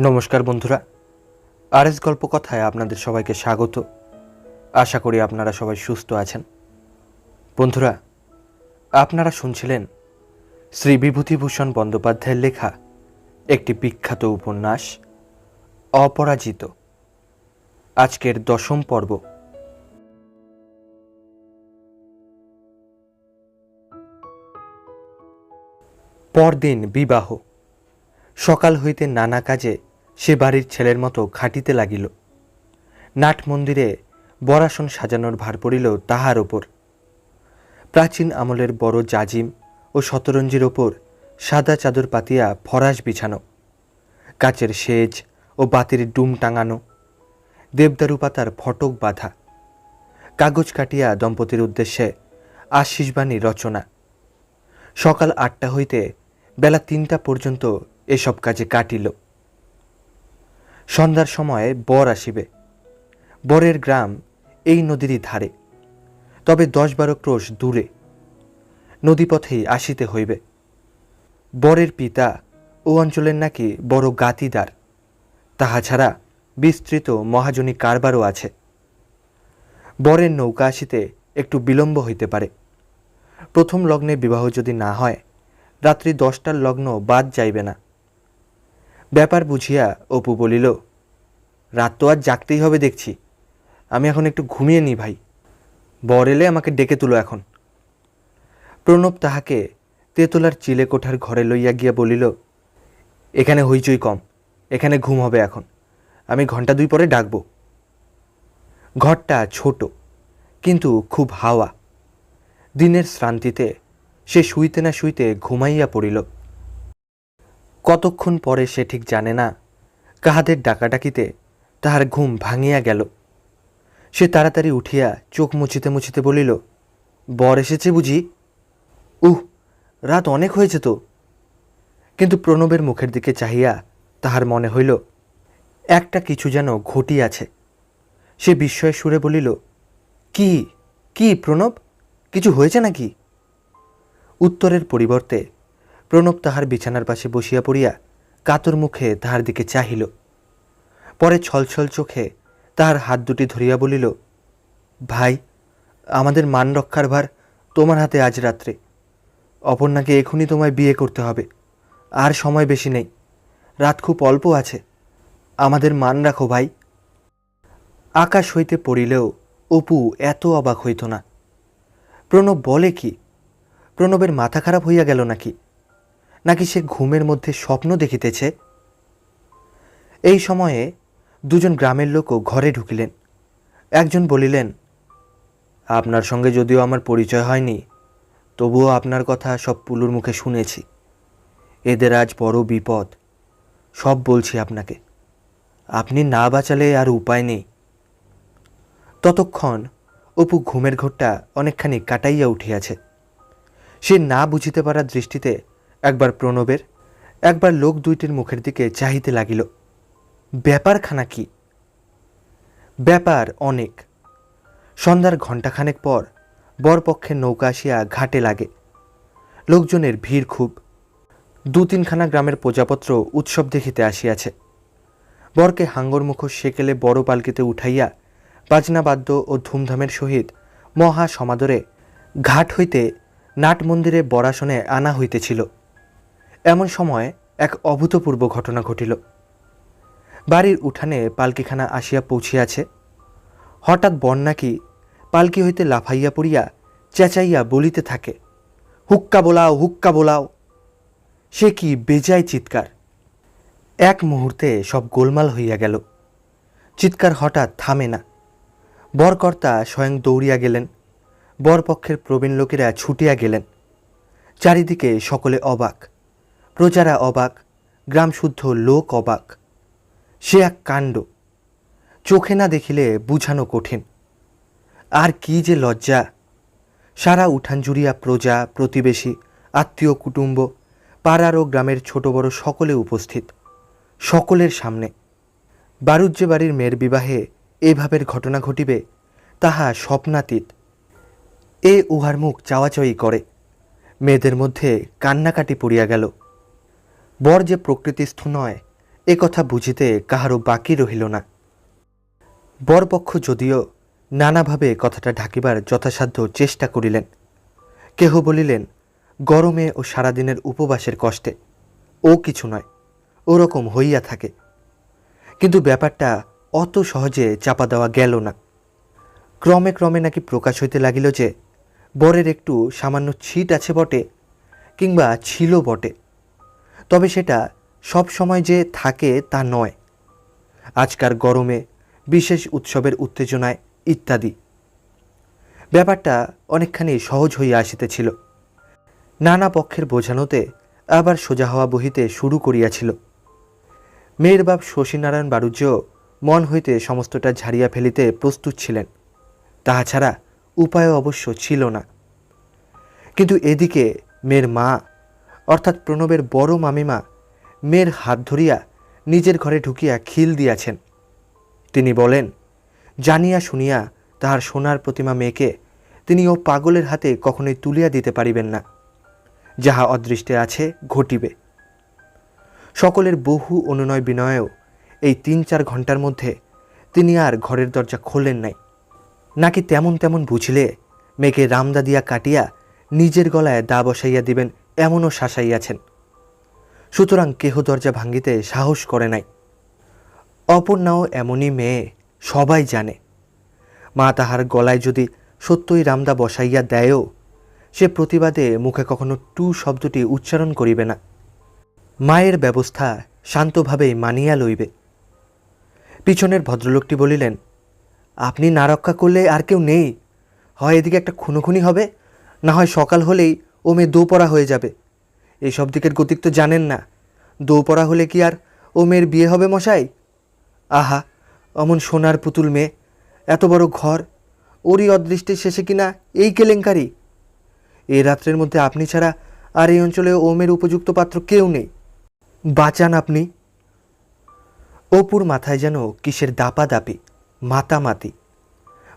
নমস্কার বন্ধুরা, আরএস গল্প কথায় আপনাদের সবাইকে স্বাগত। আশা করি আপনারা সবাই সুস্থ আছেন। বন্ধুরা, আপনারা শুনছিলেন শ্রী বিভূতিভূষণ বন্দ্যোপাধ্যায়ের লেখা একটি বিখ্যাত উপন্যাস অপরাজিত, আজকের 10ম পর্ব। পরদিন বিবাহ। সকাল হইতে নানা কাজে সে বাড়ির ছেলের মতো খাটিতে লাগিল। নাট মন্দিরে বরাসন সাজানোর ভার পড়িল তাহার ওপর। প্রাচীন আমলের বড় জাজিম ও শতরঞ্জির ওপর সাদা চাদর পাতিয়া ফরাস বিছানো, কাচের সেজ ও বাতির ডুম টাঙানো, দেবদারু পাতার ফটক বাঁধা, কাগজ কাটিয়া দম্পতির উদ্দেশ্যে আশীষবাণী রচনা। সকাল 8টা হইতে বেলা 3টা পর্যন্ত এসব কাজে কাটিল। সন্ধ্যার সময় বর আসিবে। বরের গ্রাম এই নদীরই ধারে, তবে 10-12 ক্রোশ দূরে। নদীপথেই আসিতে হইবে। বরের পিতা ও অঞ্চলের নাকি বড় গাতিদার, তাহা ছাড়া বিস্তৃত মহাজনী কারবারও আছে। বরের নৌকা আসিতে একটু বিলম্ব হইতে পারে। প্রথম লগ্নে বিবাহ যদি না হয়, রাত্রি 10টার লগ্ন বাদ যাইবে না। ব্যাপার বুঝিয়া অপু বলিল, রাত তো আজ জাগতেই হবে দেখছি, আমি এখন একটু ঘুমিয়ে নিই ভাই, বর এলে আমাকে ডেকে তুলো এখন। প্রণব তাহাকে তেতলার চিলে কোঠার ঘরে লইয়া গিয়া বলিল, এখানে হইচই কম, এখানে ঘুম হবে এখন, আমি ঘন্টা 2 পরে ডাকব। ঘরটা ছোট, কিন্তু খুব হাওয়া। দিনের শ্রান্তিতে সে শুইতে না শুইতে ঘুমাইয়া পড়িল। কতক্ষণ পরে সে ঠিক জানে না, কাহাদের ডাকাডাকিতে তাহার ঘুম ভাঙিয়া গেল। সে তাড়াতাড়ি উঠিয়া চোখ মুছিতে মুছিতে বলিল, বর এসেছে বুঝি? রাত অনেক হয়েছে তো। কিন্তু প্রণবের মুখের দিকে চাহিয়া তাহার মনে হইল একটা কিছু যেন ঘটিয়াছে। সে বিস্ময়ের সুরে বলিল, কি কি প্রণব, কিছু হয়েছে নাকি? উত্তরের পরিবর্তে প্রণব তাহার বিছানার পাশে বসিয়া পড়িয়া কাতর মুখে তাহার দিকে চাহিল। পরে ছলছল চোখে তাহার হাত দুটি ধরিয়া বলিল, ভাই, আমাদের মান রক্ষার ভার তোমার হাতে আজ রাত্রে। অপর্ণাকে এখনই তোমায় বিয়ে করতে হবে, আর সময় বেশি নেই, রাত খুব অল্প আছে, আমাদের মান রাখো ভাই। আকাশ হইতে পড়িলেও অপু এত অবাক হইত না। প্রণব বলে কি? প্রণবের মাথা খারাপ হইয়া গেল নাকি? নাকি সে ঘুমের মধ্যে স্বপ্ন দেখিতেছে? এই সময়ে দুজন গ্রামের লোকও ঘরে ঢুকিলেন। একজন বলিলেন, আপনার সঙ্গে যদিও আমার পরিচয় হয়নি, তবুও আপনার কথা সব পুলুর মুখে শুনেছি। এদের আজ বড় বিপদ, সব বলছি আপনাকে, আপনি না বাঁচালে আর উপায় নেই। ততক্ষণ অপু ঘুমের ঘোরটা অনেকখানি কাটাইয়া উঠিয়াছে। সে না বুঝিতে পারার দৃষ্টিতে একবার প্রণবের, একবার লোক দুইটির মুখের দিকে চাহিতে লাগিল। ব্যাপারখানা কি? ব্যাপার অনেক। সন্ধ্যার ঘণ্টাখানেক পর বরপক্ষের নৌকা আসিয়া ঘাটে লাগে। লোকজনের ভিড় খুব। 2-3খানা গ্রামের প্রজাপত্র উৎসব দেখিতে আসিয়াছে। বরকে হাঙ্গর মুখোশ সেকেলে বড় পালকিতে উঠাইয়া বাজনাবাদ্য ও ধুমধামের সহিত মহা সমাদরে ঘাট হইতে নাট মন্দিরে বরাসনে আনা হইতেছিল। এমন সময় এক অভূতপূর্ব ঘটনা ঘটিল। বাড়ির উঠানে পালকিখানা আসিয়া পৌঁছিয়াছে। হঠাৎ বর নাকি পালকি হইতে লাফাইয়া পড়িয়া চেঁচাইয়া বলিতে থাকে, হুক্কা বোলাও, হুক্কা বোলাও। সে কি বেজায় চিৎকার! এক মুহূর্তে সব গোলমাল হইয়া গেল। চিৎকার হঠাৎ থামে না। বরকর্তা স্বয়ং দৌড়িয়া গেলেন, বরপক্ষের প্রবীণ লোকেরা ছুটিয়া গেলেন। চারিদিকে সকলে অবাক, প্রজারা অবাক, গ্রামশুদ্ধ লোক অবাক। সে এক কাণ্ড, চোখে না দেখিলে বুঝানো কঠিন। আর কি যে লজ্জা! সারা উঠান জুড়িয়া প্রজা, প্রতিবেশী, আত্মীয় কুটুম্ব, পাড়ার ও গ্রামের ছোট বড় সকলে উপস্থিত, সকলের সামনে। বারুজ্জে বাড়ির মেয়ের বিবাহে এভাবের ঘটনা ঘটিবে, তাহা স্বপ্নাতীত। উহার মুখ চাওয়াচাওয়ি করে। মেয়েদের মধ্যে কান্নাকাটি পড়িয়া গেল। বর যে প্রকৃতিস্থ নয়, এ কথা বুঝিতে কাহারও বাকি রহিল না। বরপক্ষ যদিও নানাভাবে কথাটা ঢাকিবার যথাসাধ্য চেষ্টা করিলেন। কেহ বলিলেন গরমে ও সারাদিনের উপবাসের কষ্টে, ও কিছু নয়, ওরকম হইয়া থাকে। কিন্তু ব্যাপারটা অত সহজে চাপা দেওয়া গেল না। ক্রমে ক্রমে নাকি প্রকাশ হইতে লাগিল যে বরের একটু সামান্য ছিট আছে বটে, কিংবা ছিল বটে, তবে সেটা সব সময় যে থাকে তা নয়। আজকার গরমে, বিশেষ উৎসবের উত্তেজনায় ইত্যাদি। ব্যাপারটা অনেকখানি সহজ হইয়া আসিতেছিল। নানা পক্ষের বোঝানোতে আবার সোজা হওয়া বহিতে শুরু করিয়াছিল। মেয়ের বাপ শশীনারায়ণ বাড়ুজ্যেও মন হইতে সমস্তটা ঝাড়িয়া ফেলিতে প্রস্তুত ছিলেন, তাহা ছাড়া উপায় অবশ্য ছিল না। কিন্তু এদিকে মেয়ের মা অর্থাৎ প্রণবের বড় মামিমা মেয়ের হাত ধরিয়া নিজের ঘরে ঢুকিয়া খিল দিয়াছেন। তিনি বলেন, জানিয়া শুনিয়া তাহার সোনার প্রতিমা মেয়েকে তিনি ও পাগলের হাতে কখনোই তুলিয়া দিতে পারিবেন না। যাহা অদৃষ্টে আছে ঘটিবে। সকলের বহু অনুনয় বিনয়েও এই ৩-৪ ঘণ্টার মধ্যে তিনি আর ঘরের দরজা খোলেন নাই। নাকি তেমন তেমন বুঝলে মেয়েকে রামদা দিয়া কাটিয়া নিজের গলায় দা বসাইয়া দিবেন এমনও শাসাইয়াছেন। সুতরাং কেহ দরজা ভাঙ্গিতে সাহস করে নাই। অপর্ণাও এমনই মেয়ে, সবাই জানে। মা তাহার গলায় যদি সত্যই রামদা বসাইয়া দেয়ও, সে প্রতিবাদে মুখে কখনো টু শব্দটি উচ্চারণ করিবে না। মায়ের ব্যবস্থা শান্তভাবেই মানিয়া লইবে। পিছনের ভদ্রলোকটি বলিলেন, আপনি না রক্ষা করলে আর কেউ নেই। হয় এদিকে একটা খুনোখুনি হবে, না হয় সকাল হলেই ও মেয়ে দোপরা হয়ে যাবে। এইসব দিকের গতিক তো জানেন না। দোপরা হলে কি আর ও মেয়ের বিয়ে হবে মশাই? আহা, অমন সোনার পুতুল মেয়ে, এত বড় ঘর, ওরই অদৃষ্টের শেষে কিনা এই কেলেঙ্কারি। এই রাত্রের মধ্যে আপনি ছাড়া আর এই অঞ্চলে ও মেয়ের উপযুক্ত পাত্র কেউ নেই। বাঁচান আপনি। অপুর মাথায় যেন কিসের দাপাদাপি, মাতামাতি।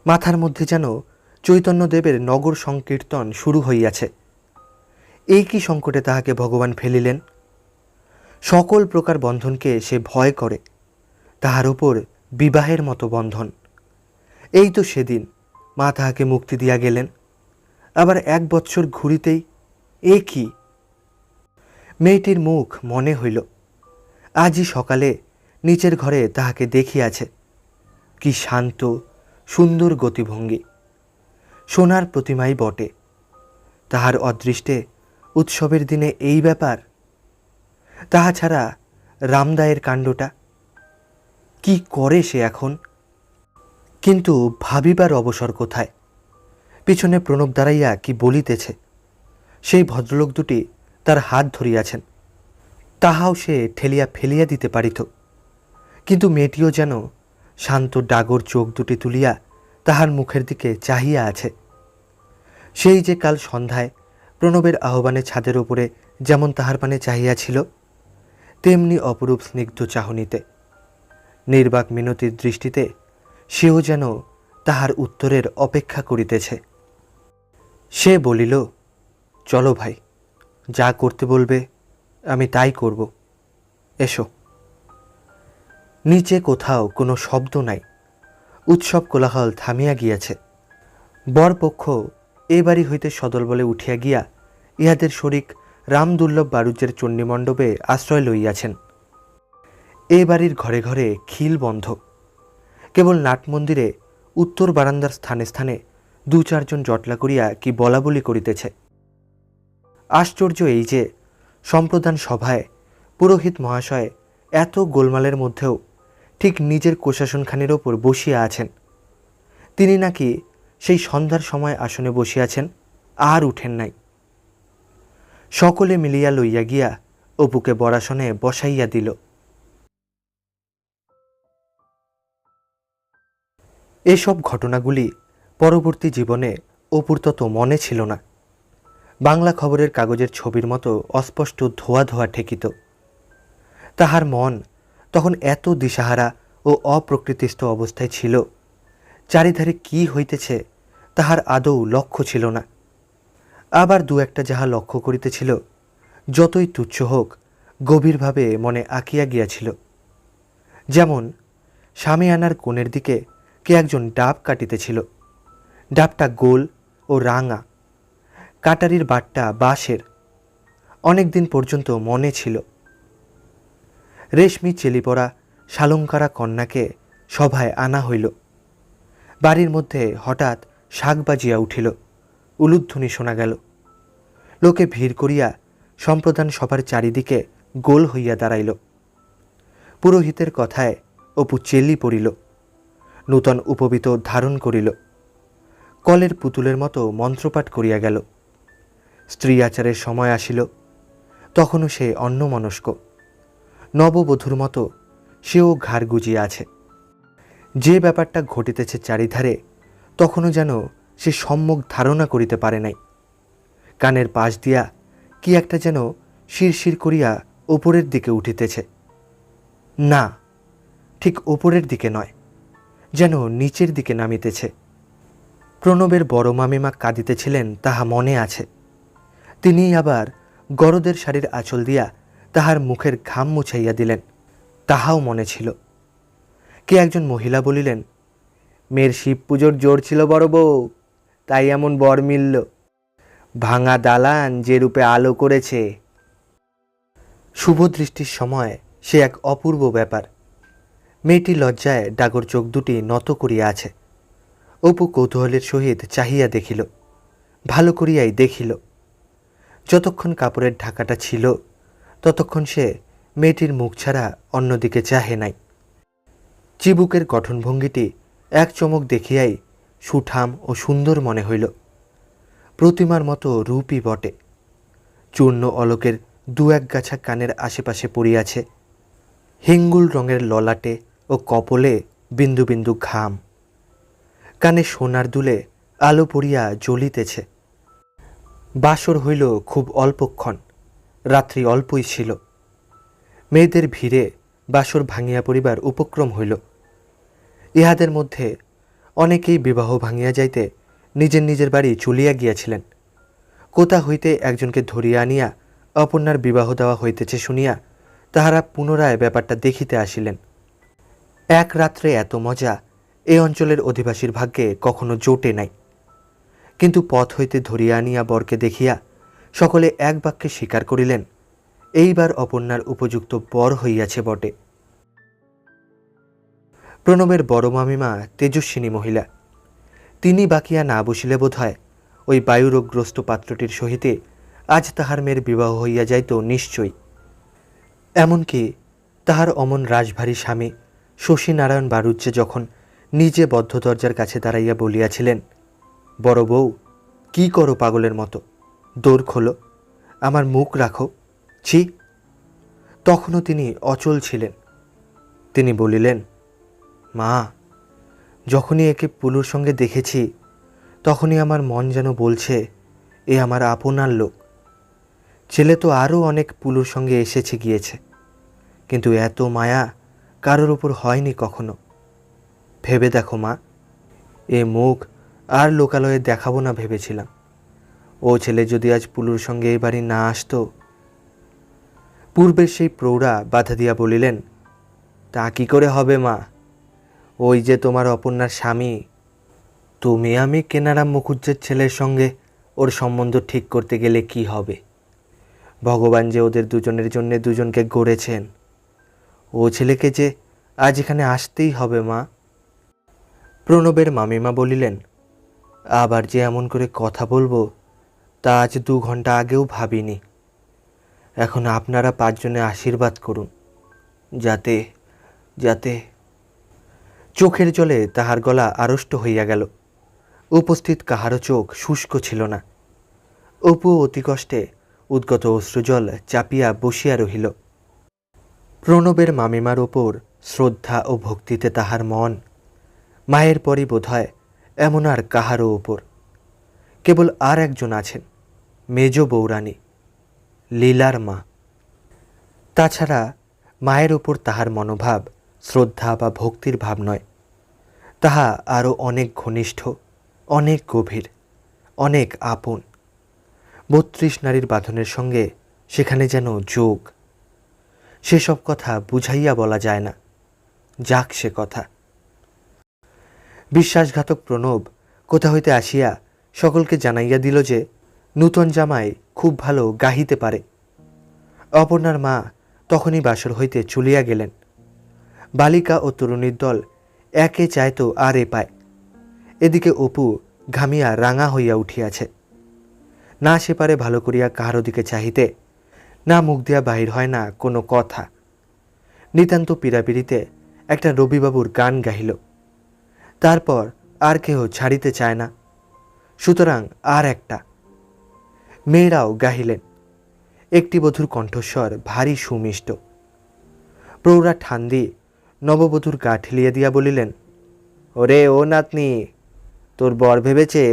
মাথার মধ্যে যেন চৈতন্যদেবের নগর সংকীর্তন শুরু হইয়াছে। এই কি সংকটে তাহাকে ভগবান ফেলিলেন? সকল প্রকার বন্ধনকে সে ভয় করে, তাহার উপর বিবাহের মতো বন্ধন। এই তো সেদিন মা তাহাকে মুক্তি দিয়া গেলেন, আবার 1 বৎসর ঘুরিতেই এ কি! মেয়েটির মুখ মনে হইল। আজই সকালে নিচের ঘরে তাহাকে দেখিয়াছে। কি শান্ত সুন্দর গতিভঙ্গি! সোনার প্রতিমাই বটে, তাহার অদৃষ্টে উৎসবের দিনে এই ব্যাপার। তাহা ছাড়া রামদায়ের কাণ্ডটা কি করে সে এখন? কিন্তু ভাবিবার অবসর কোথায়? পিছনে প্রণব দাঁড়াইয়া কি বলিতেছে। সেই ভদ্রলোক দুটি তার হাত ধরিয়াছেন, তাহাও সে ঠেলিয়া ফেলিয়া দিতে পারিত। কিন্তু মেয়েটিও যেন শান্ত ডাগর চোখ দুটি তুলিয়া তাহার মুখের দিকে চাহিয়া আছে। সেই যে কাল সন্ধ্যায় প্রণবের আহ্বানে ছাদের ওপরে যেমন তাহার পানে চাহিয়াছিল, তেমনি অপরূপ স্নিগ্ধ চাহনিতে, নির্বাক মিনতির দৃষ্টিতে সেও যেন তাহার উত্তরের অপেক্ষা করিতেছে। সে বলিল, চলো ভাই, যা করতে বলবে আমি তাই করব, এসো। নিচে কোথাও কোনো শব্দ নাই। উৎসব কোলাহল থামিয়া গিয়াছে। বরপক্ষ এ বাড়ি হইতে সদল বলে উঠিয়া গিয়া ইহাদের শরিক রামদুর্লভ বাড়ুজ্যের চণ্ডীমণ্ডপে আশ্রয় লইয়াছেন। এ বাড়ির ঘরে ঘরে খিল বন্ধ। কেবল নাটমন্দিরে উত্তর বারান্দার স্থানে স্থানে 2-4 জন জটলা করিয়া কি বলাবলি করিতেছে। আশ্চর্য এই যে সম্প্রদান সভায় পুরোহিত মহাশয় এত গোলমালের মধ্যেও ঠিক নিজের কোষাসনখানির ওপর বসিয়া আছেন। তিনি নাকি সেই সন্ধ্যার সময় আসনে বসিয়াছেন, আর উঠেন নাই। সকলে মিলিয়া লইয়া গিয়া অপুকে বরাসনে বসাইয়া দিল। এসব ঘটনাগুলি পরবর্তী জীবনে অপুর তত মনে ছিল না। বাংলা খবরের কাগজের ছবির মতো অস্পষ্ট ধোয়া ধোয়া ঠেকিত। তাহার মন তখন এত দিশাহারা ও অপ্রকৃতিস্থ অবস্থায় ছিল, চারিধারে কি হইতেছে তাহার আদৌ লক্ষ্য ছিল না। আবার 2-একটা যাহা লক্ষ্য করিতেছিল, যতই তুচ্ছ হোক, গভীরভাবে মনে আঁকিয়া গিয়াছিল। যেমন স্বামীয়ানার কোণের দিকে কে একজন ডাব কাটিতেছিল। ডাবটা গোল ও রাঙা, কাটারির বাটটা বাঁশের। অনেক দিন পর্যন্ত মনে ছিল। রেশমি চেলিপরা শালঙ্কারা কন্যাকে সভায় আনা হইল। বাড়ির মধ্যে হঠাৎ শাক বাজিয়া উঠিল, উলুধ্বনি শোনা গেল। লোকে ভিড় করিয়া সম্প্রদান সভার চারিদিকে গোল হইয়া দাঁড়াইল। পুরোহিতের কথায় অপু চেলি পড়িল, নূতন উপবীত ধারণ করিল, কলের পুতুলের মতো মন্ত্রপাঠ করিয়া গেল। স্ত্রী আচারের সময় আসিল, তখনও সে অন্যমনস্ক, নববধূর মতো সেও ঘাড় গুজিয়া আছে। যে ব্যাপারটা ঘটিতেছে চারিধারে তখনও যেন সে সম্যক ধারণা করিতে পারে নাই। কানের পাশ দিয়া কি একটা যেন শিরশির করিয়া ওপরের দিকে উঠিতেছে। না, ঠিক ওপরের দিকে নয়, যেন নিচের দিকে নামিতেছে। প্রণবের বড় মামিমা কাঁদিতেছিলেন তাহা মনে আছে। তিনি আবার গরদের শাড়ির আঁচল দিয়া তাহার মুখের ঘাম মুছাইয়া দিলেন, তাহাও মনে ছিল। কে একজন মহিলা বলিলেন, মেয়ের শিব পুজোর জোর ছিল বড় বউ, তাই এমন বর মিলল। ভাঙা দালান যে রূপে আলো করেছে। শুভ দৃষ্টির সময় সে এক অপূর্ব ব্যাপার। মেয়েটি লজ্জায় ডাগর চোখ দুটি নত করিয়া আছে। অপু কৌতূহলের সহিত চাহিয়া দেখিল, ভালো করিয়াই দেখিল। যতক্ষণ কাপড়ের ঢাকাটা ছিল ততক্ষণ সে মেয়েটির মুখ ছাড়া অন্যদিকে চাহে নাই। চিবুকের গঠনভঙ্গিটি এক চমক দেখিয়াই সুঠাম ও সুন্দর মনে হইল। প্রতিমার মতো রূপই বটে। চূর্ণ অলোকের দু এক গাছা কানের আশেপাশে পড়িয়াছে। হিঙ্গুল রঙের ললাটে ও কপলে বিন্দু বিন্দু ঘাম। কানে সোনার দুলে আলো পড়িয়া জ্বলিতেছে। বাসর হইল খুব অল্পক্ষণ, রাত্রি অল্পই ছিল। মেয়েদের ভিড়ে বাসর ভাঙিয়া পড়িবার উপক্রম হইল। ইহাদের মধ্যে অনেকেই বিবাহ ভাঙিয়া যাইতে নিজের নিজের বাড়ি চলিয়া গিয়াছিলেন। কোথা হইতে একজনকে ধরিয়া আনিয়া অপর্ণার বিবাহ দেওয়া হইতেছে শুনিয়া তাহারা পুনরায় ব্যাপারটা দেখিতে আসিলেন। এক রাত্রে এত মজা এই অঞ্চলের অধিবাসীর ভাগ্যে কখনো জোটে নাই। কিন্তু পথ হইতে ধরিয়া আনিয়া বরকে দেখিয়া সকলে এক বাক্যে স্বীকার করিলেন, এইবার অপর্ণার উপযুক্ত বর হইয়াছে বটে। প্রণবের বড় মামিমা তেজস্বিনী মহিলা। তিনি বাকিয়া না বসিলে বোধ হয় ওই বায়ুরোগগ্রস্ত পাত্রটির সহিতে আজ তাহার মেয়ের বিবাহ হইয়া যাইত নিশ্চয়ই। এমনকি তাহার অমন রাজভারী স্বামী শশীনারায়ণ বাড়ুজ্যে যখন নিজে বদ্ধ দরজার কাছে দাঁড়াইয়া বলিয়াছিলেন, বড় বউ, কি করো পাগলের মতো, দৌড় খোলো, আমার মুখ রাখো, ছি, তখনও তিনি অচল ছিলেন। তিনি বলিলেন, মা, যখনই একে পুলুর সঙ্গে দেখেছি তখনই আমার মন যেন বলছে এ আমার আপনার লোক। ছেলে তো আরও অনেক পুলুর সঙ্গে এসেছে গিয়েছে, কিন্তু এত মায়া কারোর ওপর হয়নি কখনো। ভেবে দেখো মা, এ মুখ আর লোকালয়ে দেখাবো না ভেবেছিলাম। ও ছেলে যদি আজ পুলুর সঙ্গে এই বাড়ি না আসতো। পূর্বের সেই প্রৌঢ়া বাধা দিয়া বলিলেন, তা কি করে হবে মা, ওই যে তোমার অপর্ণার স্বামী। তুমি আমি কেনারাম মুখুজ্জের ছেলের সঙ্গে ওর সম্বন্ধ ঠিক করতে গেলে কি হবে? ভগবান যে ওদের দুজনের জন্য দুজনকে গড়েছেন, ও ছেলেকে যে আজ এখানে আসতেই হবে মা। প্রণবের মামিমা বলিলেন, আবার যে এমন করে কথা বলবো তা আজ 2 ঘন্টা আগেও ভাবিনি। এখন আপনারা 5 জনে আশীর্বাদ করুন, যাতে যাতে চোখের জলে তাহার গলা আড়ষ্ট হইয়া গেল। উপস্থিত কাহারও চোখ শুষ্ক ছিল না। অপু অতি কষ্টে উদ্গত অশ্রুজল চাপিয়া বসিয়া রহিল। প্রণবের মামিমার ওপর শ্রদ্ধা ও ভক্তিতে তাহার মন মায়ের পরই বোধ হয় এমন আর কাহারও ওপর। কেবল আর একজন আছেন, মেজ বৌরানী, লীলার মা। তাছাড়া মায়ের ওপর তাহার মনোভাব শ্রদ্ধা বা ভক্তির ভাব নয়, তাহা আরও অনেক ঘনিষ্ঠ, অনেক গভীর, অনেক আপন। 32 নারীর বাঁধনের সঙ্গে সেখানে যেন যোগ। সেসব কথা বুঝাইয়া বলা যায় না। যাক সে কথা। বিশ্বাসঘাতক প্রণব কোথা হইতে আসিয়া সকলকে জানাইয়া দিল যে নূতন জামাই খুব ভালো গাহিতে পারে। অপর্ণার মা তখনই বাসর হইতে চলিয়া গেলেন। বালিকা ও তরুণীর দল একে চায় তো আর এ পায়। এদিকে অপু ঘামিয়া রাঙা হইয়া উঠিয়াছে। না সে পারে ভালো করিয়া কাহারো দিকে চাহিতে, না মুখ দিয়া বাহির হয় না কোনো কথা। নিতান্ত পীড়াপিড়িতে একটা রবিবাবুর গান গাহিল, তারপর আর কেহ ছাড়িতে চায় না, সুতরাং আর একটা। মেয়েরাও গাহিলেন। একটি বধূর কণ্ঠস্বর ভারী সুমিষ্ট। প্রৌঢ়া ঠান দিয়ে নববধূর গা ঠেলিয়া দিয়া বলিলেন, ওরে ও নাতনি, তোর বর ভেবেছে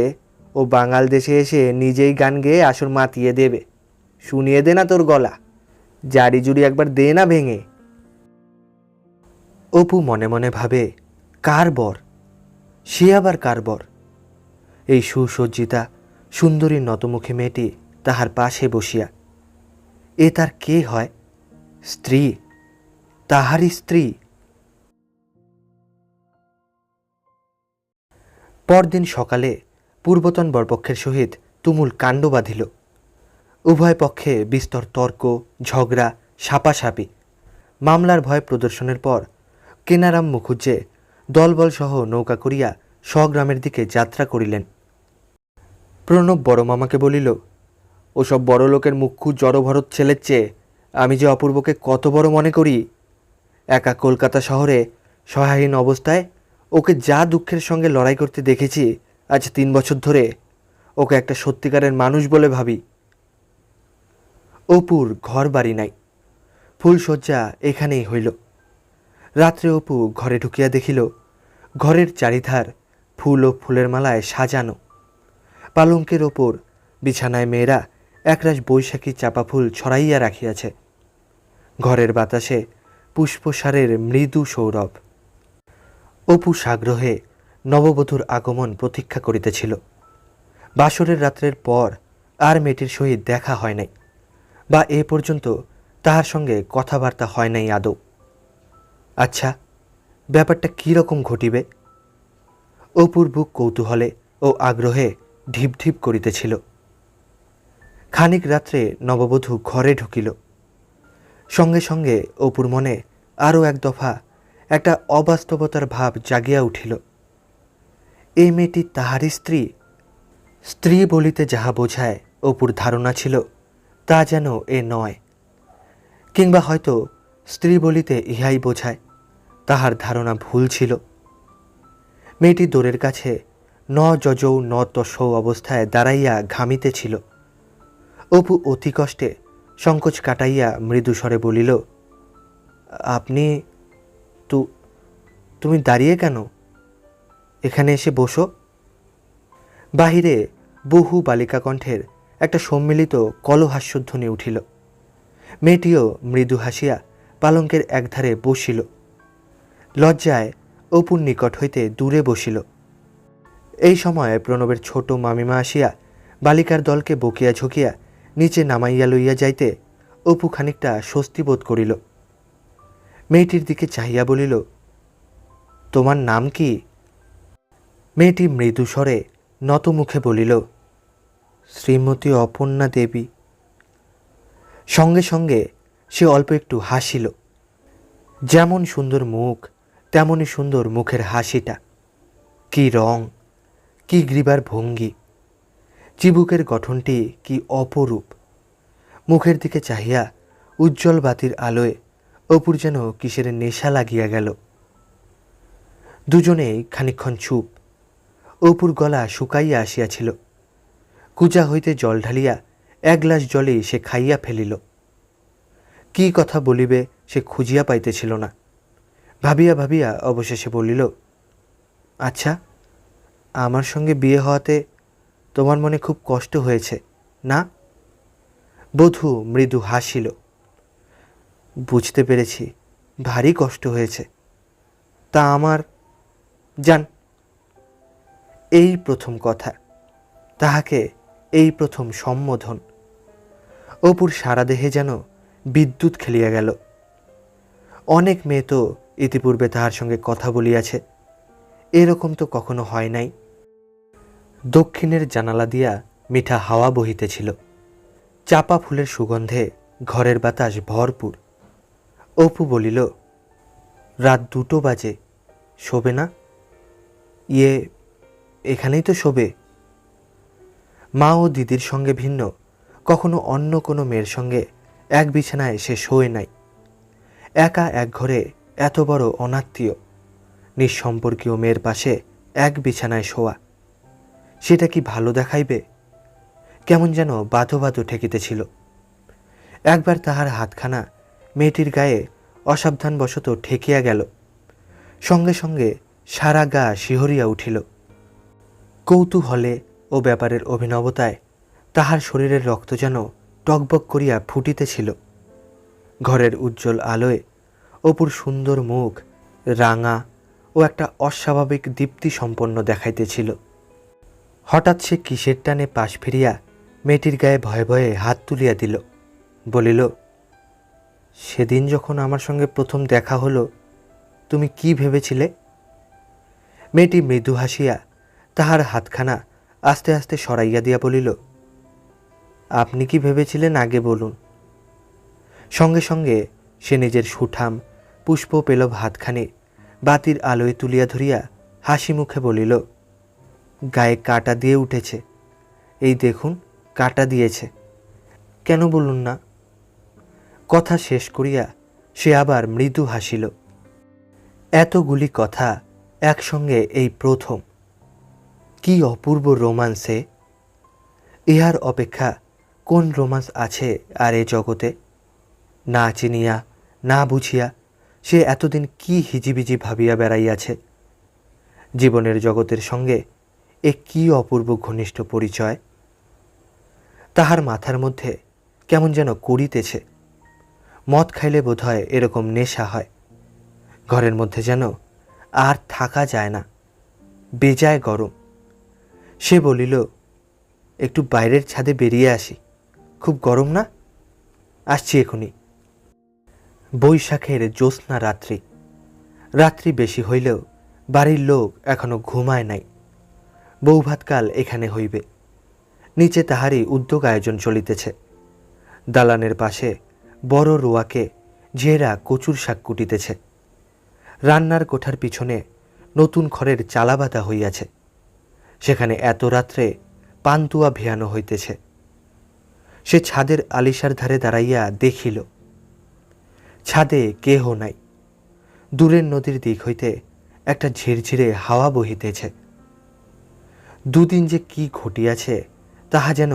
ও বাঙাল দেশে এসে নিজেই গান গেয়ে আসর মাতিয়ে দেবে। শুনিয়ে দে না তোর গলা, জারি জুড়ি একবার দে না ভেঙে। অপু মনে মনে ভাবে, কার বর? সে আবার কার বর? এই সুসজ্জিতা সুন্দরী নতমুখী মেয়েটি তাহার পাশে বসিয়া। এ তার কে হয়? স্ত্রী, তাহারই স্ত্রী। পরদিন সকালে পূর্বতন বরপক্ষের সহিত তুমুল কাণ্ড বাঁধিল। উভয় পক্ষে বিস্তর তর্ক, ঝগড়া, সাপাসাপি। মামলার ভয় প্রদর্শনের পর কেনারাম মুখুজ্জে দলবলসহ নৌকা করিয়া স্বগ্রামের দিকে যাত্রা করিলেন। প্রণব বড় মামাকে বলিল, ওসব বড় লোকের মুখ্যু জড়ভরত ছেলের চেয়ে আমি যে অপূর্বকে কত বড় মনে করি। একা কলকাতা শহরে সহায়হীন অবস্থায় ওকে যা দুঃখের সঙ্গে লড়াই করতে দেখেছি আজ 3 বছর ধরে, ওকে একটা সত্যিকারের মানুষ বলে ভাবি। অপুর ঘর বাড়ি নাই, ফুলশয্যা এখানেই হইল। রাত্রে অপু ঘরে ঢুকিয়া দেখিল ঘরের চারিধার ফুল ও ফুলের মালায় সাজানো। পালঙ্কের ওপর বিছানায় মেয়েরা একরাশ বৈশাখী চাপা ফুল ছড়াইয়া রাখিয়াছে। ঘরের বাতাসে পুষ্পসারের মৃদু সৌরভ। অপু সাগ্রহে নববধূর আগমন প্রতীক্ষা করিতেছিল। বাসরের রাত্রের পর আর মেয়েটির সহিত দেখা হয় নাই, বা এ পর্যন্ত তাহার সঙ্গে কথাবার্তা হয় নাই আদৌ। আচ্ছা, ব্যাপারটা কীরকম ঘটিবে? অপুর বুক কৌতূহলে ও আগ্রহে ঢিপ ঢিপ করিতেছিল। খানিক রাত্রে নববধূ ঘরে ঢুকিল। সঙ্গে সঙ্গে অপুর মনে আরও এক দফা একটা অবাস্তবতার ভাব জাগিয়া উঠিল। এই মেয়েটি তাহারই স্ত্রী। স্ত্রী বলিতে যাহা বোঝায় অপুর ধারণা ছিল তা যেন এ নয়, কিংবা হয়তো স্ত্রী বলিতে ইহাই বোঝায়, তাহার ধারণা ভুল ছিল। মেয়েটি দোরের কাছে ন যজৌ ন তসৌ অবস্থায় দাঁড়াইয়া ঘামিতেছিল। অপু অতি কষ্টে সংকোচ কাটাইয়া মৃদুস্বরে বলিল, আপনি তুমি দাঁড়িয়ে কেন? এখানে এসে বসো। বাহিরে বহু বালিকা কণ্ঠের একটা সম্মিলিত কলহাস্যধ্বনি উঠিল। মেয়েটিও মৃদু হাসিয়া পালঙ্কের একধারে বসিল। লজ্জায় অপুর নিকট হইতে দূরে বসিল। এই সময় প্রণবের ছোট মামিমা আসিয়া বালিকার দলকে বকিয়া ঝুঁকিয়া নিচে নামাইয়া লইয়া যাইতে অপু খানিকটা স্বস্তি বোধ করিল। মেয়েটির দিকে চাহিয়া বলিল, তোমার নাম কি? মেয়েটি মৃদু স্বরে নত মুখে বলিল, শ্রীমতী অপর্ণা দেবী। সঙ্গে সঙ্গে সে অল্প একটু হাসিল। যেমন সুন্দর মুখ তেমনই সুন্দর মুখের হাসিটা। কি রং, কি গ্রীবার ভঙ্গি, চিবুকের গঠনটি কি অপরূপ। মুখের দিকে চাহিয়া উজ্জ্বল বাতির আলোয় অপুর যেন কিসের নেশা লাগিয়া গেল। দুজনেই খানিকক্ষণ চুপ। অপুর গলা শুকাইয়া আসিয়াছিল। কুজা হইতে জল ঢালিয়া 1 গ্লাস জলেই সে খাইয়া ফেলিল। কি কথা বলিবে সে খুঁজিয়া পাইতেছিল না। ভাবিয়া ভাবিয়া অবশেষে বলিল, আচ্ছা, আমার সঙ্গে বিয়ে হওয়াতে তোমার মনে খুব কষ্ট হয়েছে না? বধূ মৃদু হাসিল। বুঝতে পেরেছি, ভারী কষ্ট হয়েছে। তা আমার জান। এই প্রথম কথা, তাহাকে এই প্রথম সম্বোধন। অপুর সারা দেহে যেন বিদ্যুৎ খেলিয়া গেল। অনেক মেয়ে তো ইতিপূর্বে তাহার সঙ্গে কথা বলিয়াছে, এরকম তো কখনো হয় নাই। দক্ষিণের জানালা দিয়া মিঠা হাওয়া বহিতেছিল, চাপা ফুলের সুগন্ধে ঘরের বাতাস ভরপুর। অপু বলিল, রাত 2টো বাজে, শোবে না? ইয়ে, এখানেই তো শোবে। মা ও দিদির সঙ্গে ভিন্ন কখনো অন্য কোনো মেয়ের সঙ্গে এক বিছানায় সে শোয় নাই। একা এক ঘরে এত বড় অনাত্মীয় নিঃসম্পর্কীয় মেয়ের পাশে এক বিছানায় শোয়া, সেটা কি ভালো দেখাইবে? কেমন যেন বাধো বাধো ঠেকিতেছিল। একবার তাহার হাতখানা মেয়েটির গায়ে অসাবধানবশত ঠেকিয়া গেল, সঙ্গে সঙ্গে সারা গা শিহরিয়া উঠিল। কৌতূহলে ও ব্যাপারের অভিনবতায় তাহার শরীরের রক্ত যেন টকবক করিয়া ফুটিতেছিল। ঘরের উজ্জ্বল আলোয় অপুর সুন্দর মুখ রাঙা ও একটা অস্বাভাবিক দীপ্তি সম্পন্ন দেখাইতেছিল। হঠাৎ সে কিসের টানে পাশ ফিরিয়া মেয়েটির গায়ে ভয়ে ভয়ে হাত তুলিয়া দিল, বলিল, সেদিন যখন আমার সঙ্গে প্রথম দেখা হলো তুমি কি ভেবেছিলে? মেয়েটি মৃদু হাসিয়া তাহার হাতখানা আস্তে আস্তে সরাইয়া দিয়া বলিল, আপনি কি ভেবেছিলেন আগে বলুন। সঙ্গে সঙ্গে সে নিজের সুঠাম পুষ্প পেলব হাতখানি বাতির আলোয় তুলিয়া ধরিয়া হাসি মুখে বলিল, গায়ে কাটা দিয়ে উঠেছে, এই দেখুন কাটা দিয়েছে, কেন বলুন না? কথা শেষ করিয়া সে আবার মৃদু হাসিল। এতগুলি কথা একসঙ্গে এই প্রথম। কি অপূর্ব রোমান্সে! ইহার অপেক্ষা কোন রোমান্স আছে আর এ জগতে? না চিনিয়া না বুঝিয়া সে এতদিন কি হিজিবিজি ভাবিয়া বেড়াইয়াছে। জীবনের জগতের সঙ্গে এ কি অপূর্ব ঘনিষ্ঠ পরিচয়! তাহার মাথার মধ্যে কেমন যেন করিতেছে। মদ খাইলে বোধহয় এরকম নেশা হয়। ঘরের মধ্যে যেন আর থাকা যায় না, বেজায় গরম। সে বলিল, একটু বাইরের ছাদে বেরিয়ে আসি, খুব গরম না? আসছি এখুনি। বৈশাখের জ্যোৎস্না রাত্রি। রাত্রি বেশি হইলেও বাড়ির লোক এখনো ঘুমায় নাই। বৌভাতকাল এখানে হইবে। নিচে তাহারই উদ্যোগ আয়োজন চলিতেছে। দালানের পাশে বড় রোয়াকে ঝেরা কচুর শাক কুটিতেছে। রান্নার কোঠার পিছনে নতুন খড়ের চালা বাঁধা হইয়াছে, সেখানে এত রাত্রে পান্তুয়া ভিয়ানো হইতেছে। সে ছাদের আলিশার ধারে দাঁড়াইয়া দেখিল, ছাদে কেহ নাই। দূরের নদীর দিক হইতে একটা ঝিরঝিরে হাওয়া বহিতেছে। দুদিন যে কি ঘটিয়াছে তাহা যেন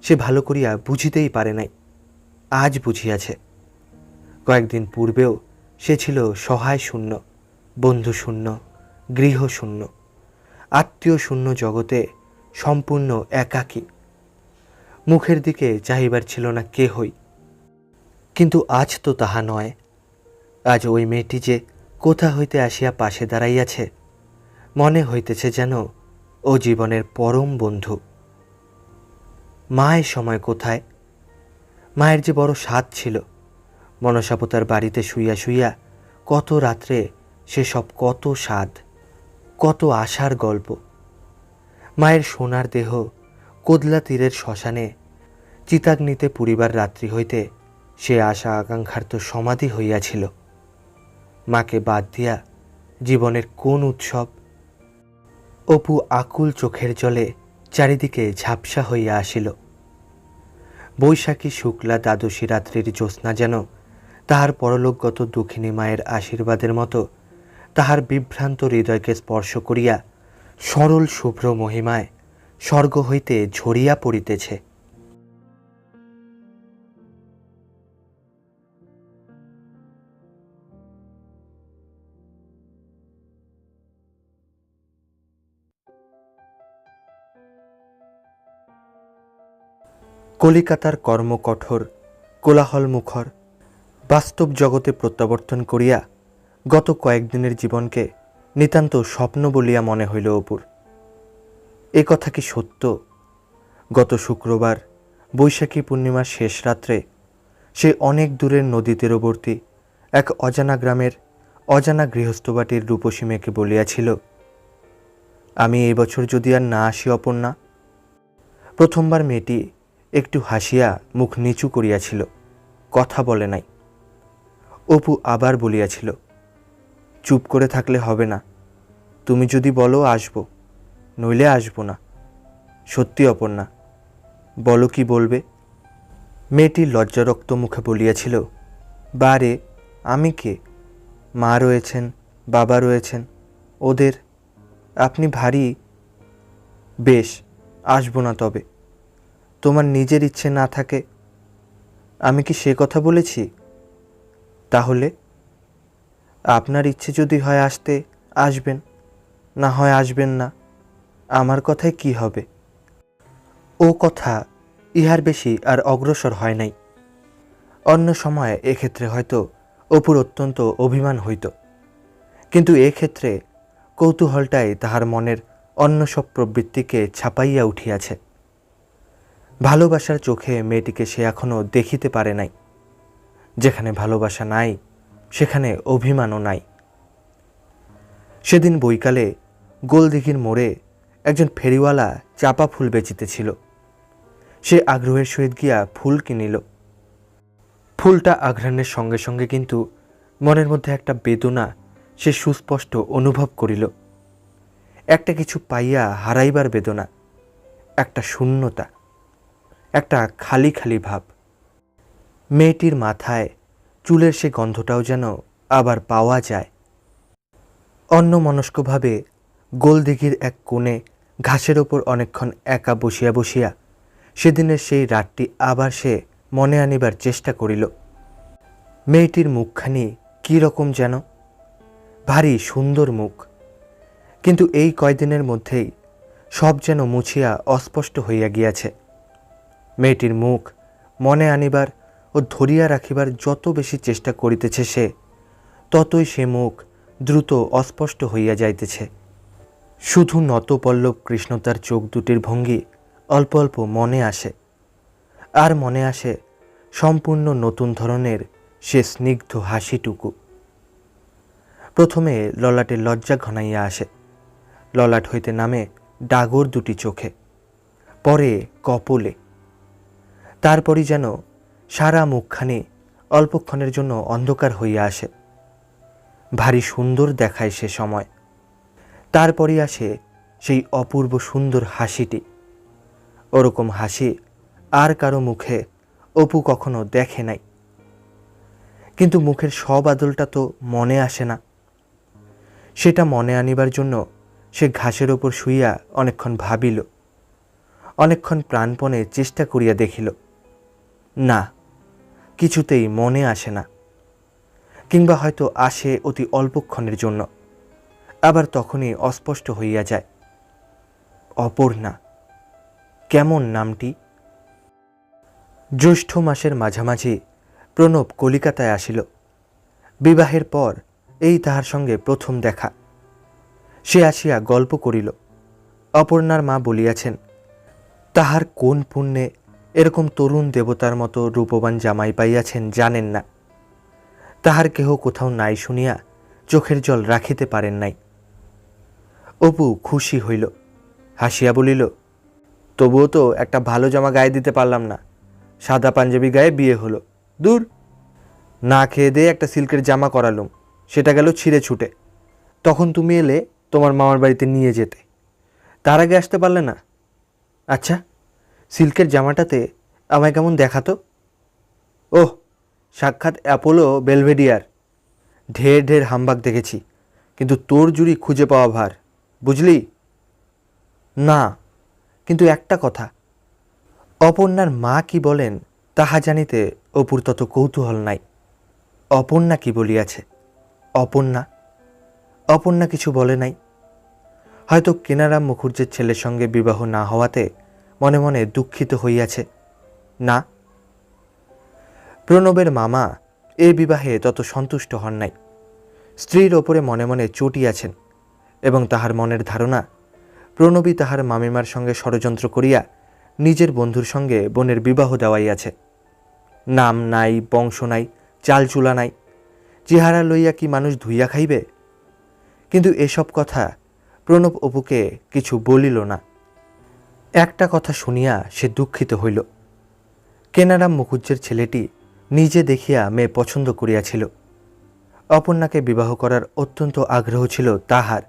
সে ভালো করিয়া বুঝিতেই পারে নাই, আজ বুঝিয়াছে। কয়েকদিন পূর্বেও সে ছিল সহায় শূন্য, বন্ধু শূন্য, গৃহশূন্য, আত্মীয় শূন্য জগতে সম্পূর্ণ একাকী। মুখের দিকে চাহিবার ছিল না কেহই। কিন্তু আজ তো তাহা নয়। আজ ওই মেয়েটি যে কোথা হইতে আসিয়া পাশে দাঁড়াইয়াছে, মনে হইতেছে যেন ও জীবনের পরম বন্ধু। মায়ের সময় কোথায়? মায়ের যে বড় স্বাদ ছিল। মনসাপতার বাড়িতে শুইয়া শুইয়া কত রাত্রে সেসব কত স্বাদ, কত আশার গল্প। মায়ের সোনার দেহ কোদলা তীরের শ্মশানে চিতাগ্নিতে পুরিবার রাত্রি হইতে সে আশা আকাঙ্ক্ষার তো সমাধি হইয়াছিল। মাকে বাদ দিয়া জীবনের কোন উৎসব? অপু আকুল চোখের জলে চারিদিকে ঝাপসা হইয়া আসিল। বৈশাখী শুক্লা দ্বাদশী রাত্রির জ্যোৎস্না যেন তাহার পরলোকগত দুঃখিনী মায়ের আশীর্বাদের মতো তাহার বিভ্রান্ত হৃদয়কে স্পর্শ করিয়া সরল শুভ্র মহিমায় স্বর্গ হইতে ঝরিয়া পড়িতেছে। কলিকাতার কর্মকঠোর কোলাহলমুখর বাস্তব জগতে প্রত্যাবর্তন করিয়া গত কয়েকদিনের জীবনকে নিতান্ত স্বপ্ন বলিয়া মনে হইল অপুর। এ কথা কি সত্য? গত শুক্রবার বৈশাখী পূর্ণিমার শেষ রাত্রে সে অনেক দূরের নদী তীরবর্তী এক অজানা গ্রামের অজানা গৃহস্থবাটির রূপসী মেয়েকে বলিয়াছিল, আমি এই বছর যদি আর না আসি অপর্ণা। প্রথমবার মেয়েটি একটু হাসিয়া মুখ নিচু করিয়াছিল, কথা বলে নাই। অপু আবার বলিয়াছিল, চুপ করে থাকলে হবে না, তুমি যদি বলো আসব, নইলে আসব না। সত্যি অপর্ণা, বলো কি বলবে। মেয়েটি লজ্জারক্ত মুখে বলিয়াছিল, বারে আমি কে? মা রয়েছেন, বাবা রয়েছেন, ওদের আপনি ভারী। বেশ, আসব না তবে। তোমার নিজের ইচ্ছে না থাকে? আমি কি সে কথা বলেছি? তাহলে আপনার ইচ্ছে যদি হয় আসতে, আসবেন, না হয় আসবেন না, আমার কথায় কি হবে। ও কথা ইহার বেশি আর অগ্রসর হয় নাই। অন্য সময়ে এক্ষেত্রে হয়তো অপুর অত্যন্ত অভিমান হইত, কিন্তু এক্ষেত্রে কৌতূহলটাই তাহার মনের অন্য সব প্রবৃত্তিকে ছাপাইয়া উঠিয়াছে। ভালোবাসার চোখে মেয়েটিকে সে এখনও দেখিতে পারে নাই। যেখানে ভালোবাসা নাই সেখানে অভিমানও নাই। সেদিন বৈকালে গোলদিঘির মোড়ে একজন ফেরিওয়ালা চাপা ফুল বেচিতেছিল। সে আগ্রহের সহিত গিয়া ফুল কিনিল। ফুলটা আঘ্রাণের সঙ্গে সঙ্গে কিন্তু মনের মধ্যে একটা বেদনা সে সুস্পষ্ট অনুভব করিল। একটা কিছু পাইয়া হারাইবার বেদনা, একটা শূন্যতা, একটা খালি খালি ভাব। মেয়েটির মাথায় চুলের সে গন্ধটাও যেন আবার পাওয়া যায়। অন্যমনস্কভাবে গোলদিঘির এক কোণে ঘাসের ওপর অনেকক্ষণ একা বসিয়া বসিয়া সেদিনের সেই রাতটি আবার সে মনে আনিবার চেষ্টা করিল। মেয়েটির মুখখানি কী রকম যেন, ভারী সুন্দর মুখ, কিন্তু এই কয়দিনের মধ্যেই সব যেন মুছিয়া অস্পষ্ট হইয়া গিয়াছে। মেয়েটির মুখ মনে আনিবার ও ধরিয়া রাখিবার যত বেশি চেষ্টা করিতেছে সে, ততই সে মুখ দ্রুত অস্পষ্ট হইয়া যাইতেছে। শুধু নতপল্লব কৃষ্ণতার চোখ দুটির ভঙ্গি অল্প অল্প মনে আসে, আর মনে আসে সম্পূর্ণ নতুন ধরনের সে স্নিগ্ধ হাসিটুকু। প্রথমে ললাটে লজ্জা ঘনাইয়া আসে, ললাট হইতে নামে ডাগর দুটি চোখে, পরে কপলে, তারপরই যেন সারা মুখখানি অল্পক্ষণের জন্য অন্ধকার হইয়া আসে। ভারী সুন্দর দেখায় সে সময়। তারপরই আসে সেই অপূর্ব সুন্দর হাসিটি। ওরকম হাসি আর কারো মুখে অপু কখনো দেখে নাই। কিন্তু মুখের সব আদলটা তো মনে আসে না। সেটা মনে আনিবার জন্য সে ঘাসের ওপর শুইয়া অনেকক্ষণ ভাবিল, অনেকক্ষণ প্রাণপণে চেষ্টা করিয়া দেখিল, না, কিছুতেই মনে আসে না। কিংবা হয়তো আসে অতি অল্পক্ষণের জন্য, আবার তখনই অস্পষ্ট হইয়া যায়। অপর্ণা, কেমন নামটি! জ্যৈষ্ঠ মাসের মাঝামাঝি প্রণব কলিকাতায় আসিল। বিবাহের পর এই তাহার সঙ্গে প্রথম দেখা। সে আসিয়া গল্প করিল। অপর্ণার মা বলিয়াছেন, তাহার কোন পুণ্যে এরকম তরুণ দেবতার মতো রূপবান জামাই পাইয়াছেন জানেন না। তাহার কেহ কোথাও নাই শুনিয়া চোখের জল রাখিতে পারেন নাই। অপু খুশি হইল, হাসিয়া বলিল, তবুও তো একটা ভালো জামা গায়ে দিতে পারলাম না, সাদা পাঞ্জাবি গায়ে বিয়ে হলো। দূর, না খেয়ে দিয়ে একটা সিল্কের জামা করালুম, সেটা গেল ছিঁড়ে ছুটে। তখন তুমি এলে তোমার মামার বাড়িতে নিয়ে যেতে, তার আগে আসতে পারলে না। আচ্ছা, সিল্কের জামাটাতে আমায় কেমন দেখাতো? ওহ, সাক্ষাৎ অ্যাপোলো বেলভেডিয়ার। ঢের ঢের হামবাগ দেখেছি, কিন্তু তোর জুড়ি খুঁজে পাওয়া ভার, বুঝলি? না, কিন্তু একটা কথা। অপর্ণার মা কি বলেন তাহা জানিতে অপুর তত কৌতূহল নাই। অপর্ণা কি বলিয়াছে? অপর্ণা অপর্ণা কিছু বলে নাই। হয়তো কেনারাম মুখুজ্জের ছেলের সঙ্গে বিবাহ না হওয়াতে মনে মনে দুঃখিত হইয়াছে। না, প্রণবের মামা এ বিবাহে তত সন্তুষ্ট হন নাই। স্ত্রীর ওপরে মনে মনে চটিয়াছেন, এবং তাহার মনের ধারণা প্রণবী তাহার মামিমার সঙ্গে ষড়যন্ত্র করিয়া নিজের বন্ধুর সঙ্গে বোনের বিবাহ দেওয়াইয়াছে। নাম নাই, বংশ নাই, চালচুলা নাই, চেহারা লইয়া কি মানুষ ধুইয়া খাইবে? কিন্তু এসব কথা প্রণব অপুকে কিছু বলিল না। একটা কথা শুনিয়া সে দুঃখিত হইল। কেনারাম মুখুজ্জের ছেলেটি নিজে দেখিয়া মেয়ে পছন্দ করিয়াছিল। অপর্ণাকে বিবাহ করার অত্যন্ত আগ্রহ ছিল তাহার।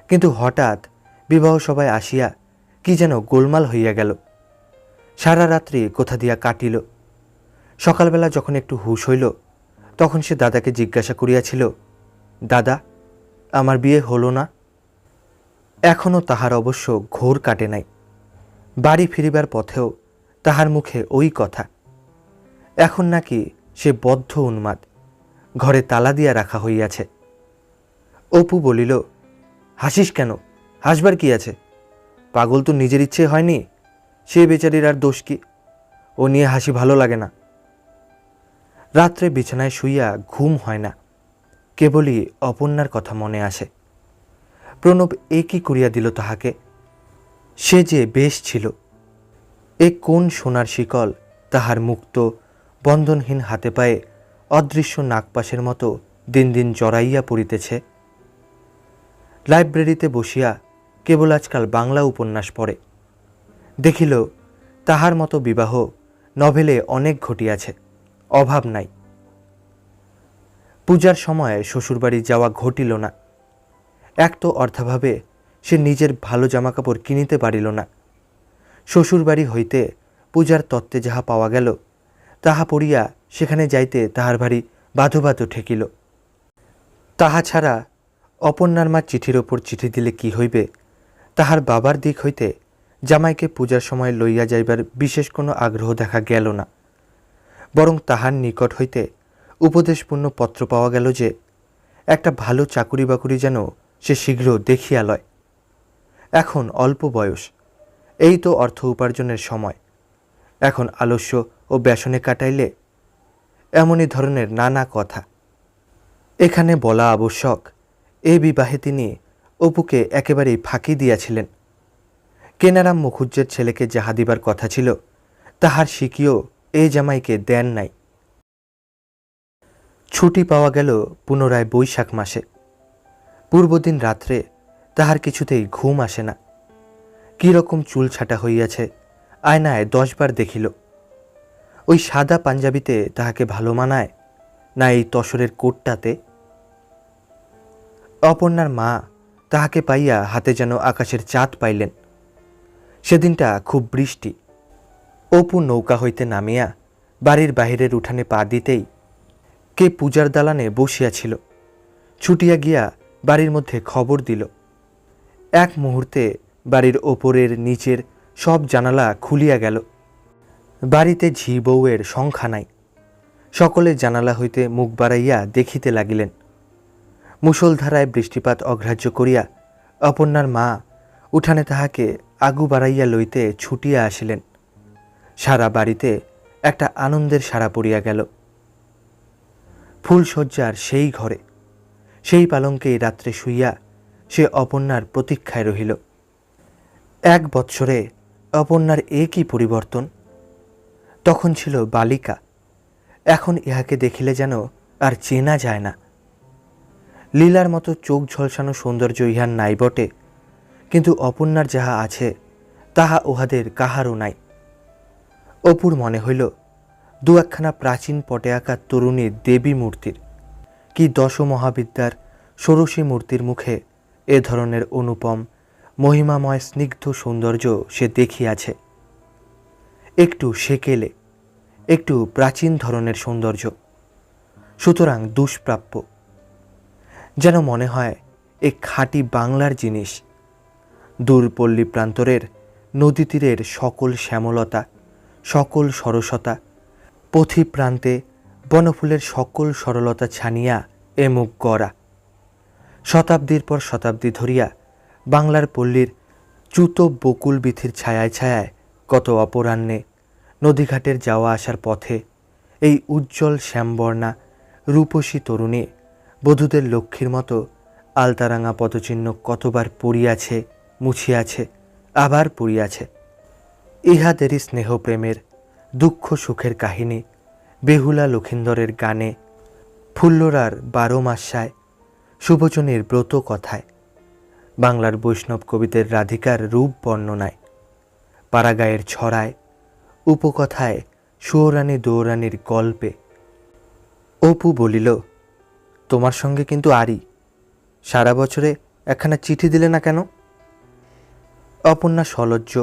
কিন্তু হঠাৎ বিবাহ সভায় আসিয়া কি যেন গোলমাল হইয়া গেল। সারা রাত্রি কোথা দিয়া কাটিল। সকালবেলা যখন একটু হুঁশ হইল, তখন সে দাদাকে জিজ্ঞাসা করিয়াছিল, দাদা, আমার বিয়ে হলো না? এখনও তাহার অবশ্য ঘোর কাটে নাই। বাড়ি ফিরিবার পথেও তাহার মুখে ওই কথা। এখন নাকি সে বদ্ধ উন্মাদ, ঘরে তালা দিয়া রাখা হইয়াছে। অপু বলিল, হাসিস কেন? হাসবার কি আছে? পাগল তো নিজের ইচ্ছে হয়নি, সে বেচারির আর দোষ কি? ও নিয়ে হাসি ভালো লাগে না। রাত্রে বিছানায় শুইয়া ঘুম হয় না, কেবলই অপর্ণার কথা মনে আসে। প্রণব এ কি করিয়া দিল তাহাকে? সে যে বেশ ছিল। এ কোন সোনার শিকল তাহার মুক্ত বন্ধনহীন হাতে পায়ে অদৃশ্য নাগপাশের মতো দিন দিন জড়াইয়া পড়িতেছে। লাইব্রেরিতে বসিয়া কেবল আজকাল বাংলা উপন্যাস পড়ে। দেখিল তাহার মতো বিবাহ নভেলে অনেক ঘটিয়াছে, অভাব নাই। পূজার সময় শ্বশুরবাড়ি যাওয়া ঘটিল না। এক তো অর্থাভাবে সে নিজের ভালো জামাকাপড় কিনিতে পারিল না। শ্বশুরবাড়ি হইতে পূজার তত্ত্বে যাহা পাওয়া গেল তাহা পড়িয়া সেখানে যাইতে তাহার ভারী বাধো বাধো ঠেকিল। তাহা ছাড়া অপর্ণার মা চিঠির ওপর চিঠি দিলে কি হইবে, তাহার বাবার দিক হইতে জামাইকে পূজার সময় লইয়া যাইবার বিশেষ কোনো আগ্রহ দেখা গেল না। বরং তাহার নিকট হইতে উপদেশপূর্ণ পত্র পাওয়া গেল যে একটা ভালো চাকুরি বাকুরি যেন সে শীঘ্র দেখিয়া লয়। এখন অল্প বয়স, এই তো অর্থ উপার্জনের সময়। এখন আলস্য ও ব্যসনে কাটাইলে, এমনই ধরনের নানা কথা। এখানে বলা আবশ্যক, এ বিবাহে তিনি অপুকে একেবারেই ফাঁকি দিয়াছিলেন। কেনারাম মুখুজ্জের ছেলেকে যাহা দিবার কথা ছিল তাহার শিখিও এই জামাইকে দেন নাই। ছুটি পাওয়া গেল পুনরায় বৈশাখ মাসে। পূর্বদিন রাত্রে তাহার কিছুতেই ঘুম আসে না। কিরকম চুল ছাটা হইয়াছে আয়নায় 10 বার দেখিল। ওই সাদা পাঞ্জাবিতে তাহাকে ভালো মানায় না এই তসরের কোটটাতে? অপর্ণার মা তাহাকে পাইয়া হাতে যেন আকাশের চাঁদ পাইলেন। সেদিনটা খুব বৃষ্টি। অপু নৌকা হইতে নামিয়া বাড়ির বাহিরের উঠানে পা দিতেই কে পূজার দালানে বসিয়াছিল। ছুটিয়া গিয়া বাড়ির মধ্যে খবর দিল। এক মুহূর্তে বাড়ির ওপরের নিচের সব জানালা খুলিয়া গেল। বাড়িতে ঝি বউয়ের সংখ্যা নাই। সকলে জানালা হইতে মুখ বাড়াইয়া দেখিতে লাগিলেন। মুষলধারায় বৃষ্টিপাত অগ্রাহ্য করিয়া অপর্ণার মা উঠানে তাহাকে আগু বাড়াইয়া লইতে ছুটিয়া আসিলেন। সারা বাড়িতে একটা আনন্দের সাড়া পড়িয়া গেল। ফুলশয্যার সেই ঘরে সেই পালঙ্কেই রাত্রে শুইয়া সে অপর্ণার প্রতীক্ষায় রহিল। 1 বৎসরে অপর্ণার এ কি পরিবর্তন! তখন ছিল বালিকা, এখন ইহাকে দেখিলে যেন আর চেনা যায় না। লীলার মতো চোখ ঝলসানো সৌন্দর্য ইহার নাই বটে, কিন্তু অপর্ণার যাহা আছে তাহা উহাদের কাহারও নাই। অপুর মনে হইল 2-1খানা প্রাচীন পটে আঁকা তরুণী দেবী মূর্তির, কি দশমহাবিদ্যার ষোড়শী মূর্তির মুখে এ ধরনের অনুপম মহিমাময় স্নিগ্ধ সৌন্দর্য সে দেখিয়াছে। একটু সেকেলে, একটু প্রাচীন ধরনের সৌন্দর্য, সুতরাং দুষ্প্রাপ্য। যেন মনে হয় এ খাঁটি বাংলার জিনিস। দূর পল্লী প্রান্তরের নদী তীরের সকল শ্যামলতা, সকল সরসতা, পথি প্রান্তে বনফুলের সকল সরলতা ছানিয়া এ মুখ গড়া। শতাব্দীর পর শতাব্দী ধরিয়া বাংলার পল্লীর চ্যুত বকুল বিথির ছায়ায় ছায়ায় কত অপরাহ্নে নদীঘাটের যাওয়া আসার পথে এই উজ্জ্বল শ্যামবর্ণা রূপসী তরুণী বধূদের লক্ষ্মীর মতো আলতারাঙা পদচিহ্ন কতবার পড়িয়াছে, মুছিয়াছে, আবার পড়িয়াছে। ইহাদেরই স্নেহপ্রেমের দুঃখ সুখের কাহিনী বেহুলা লক্ষিন্দরের গানে ফুল্লরার 12 মাসায়, সুবচনের ব্রত কথায়, বাংলার বৈষ্ণব কবিদের রাধিকার রূপ বর্ণনায়, পাড়াগাঁয়ের ছড়ায়, উপকথায়, সুয়োরানী দৌরানীর গল্পে। অপু বলিল, তোমার সঙ্গে কিন্তু আরই, সারা বছরে একখানা চিঠি দিলে না কেন? অপর্ণা সলজ্জ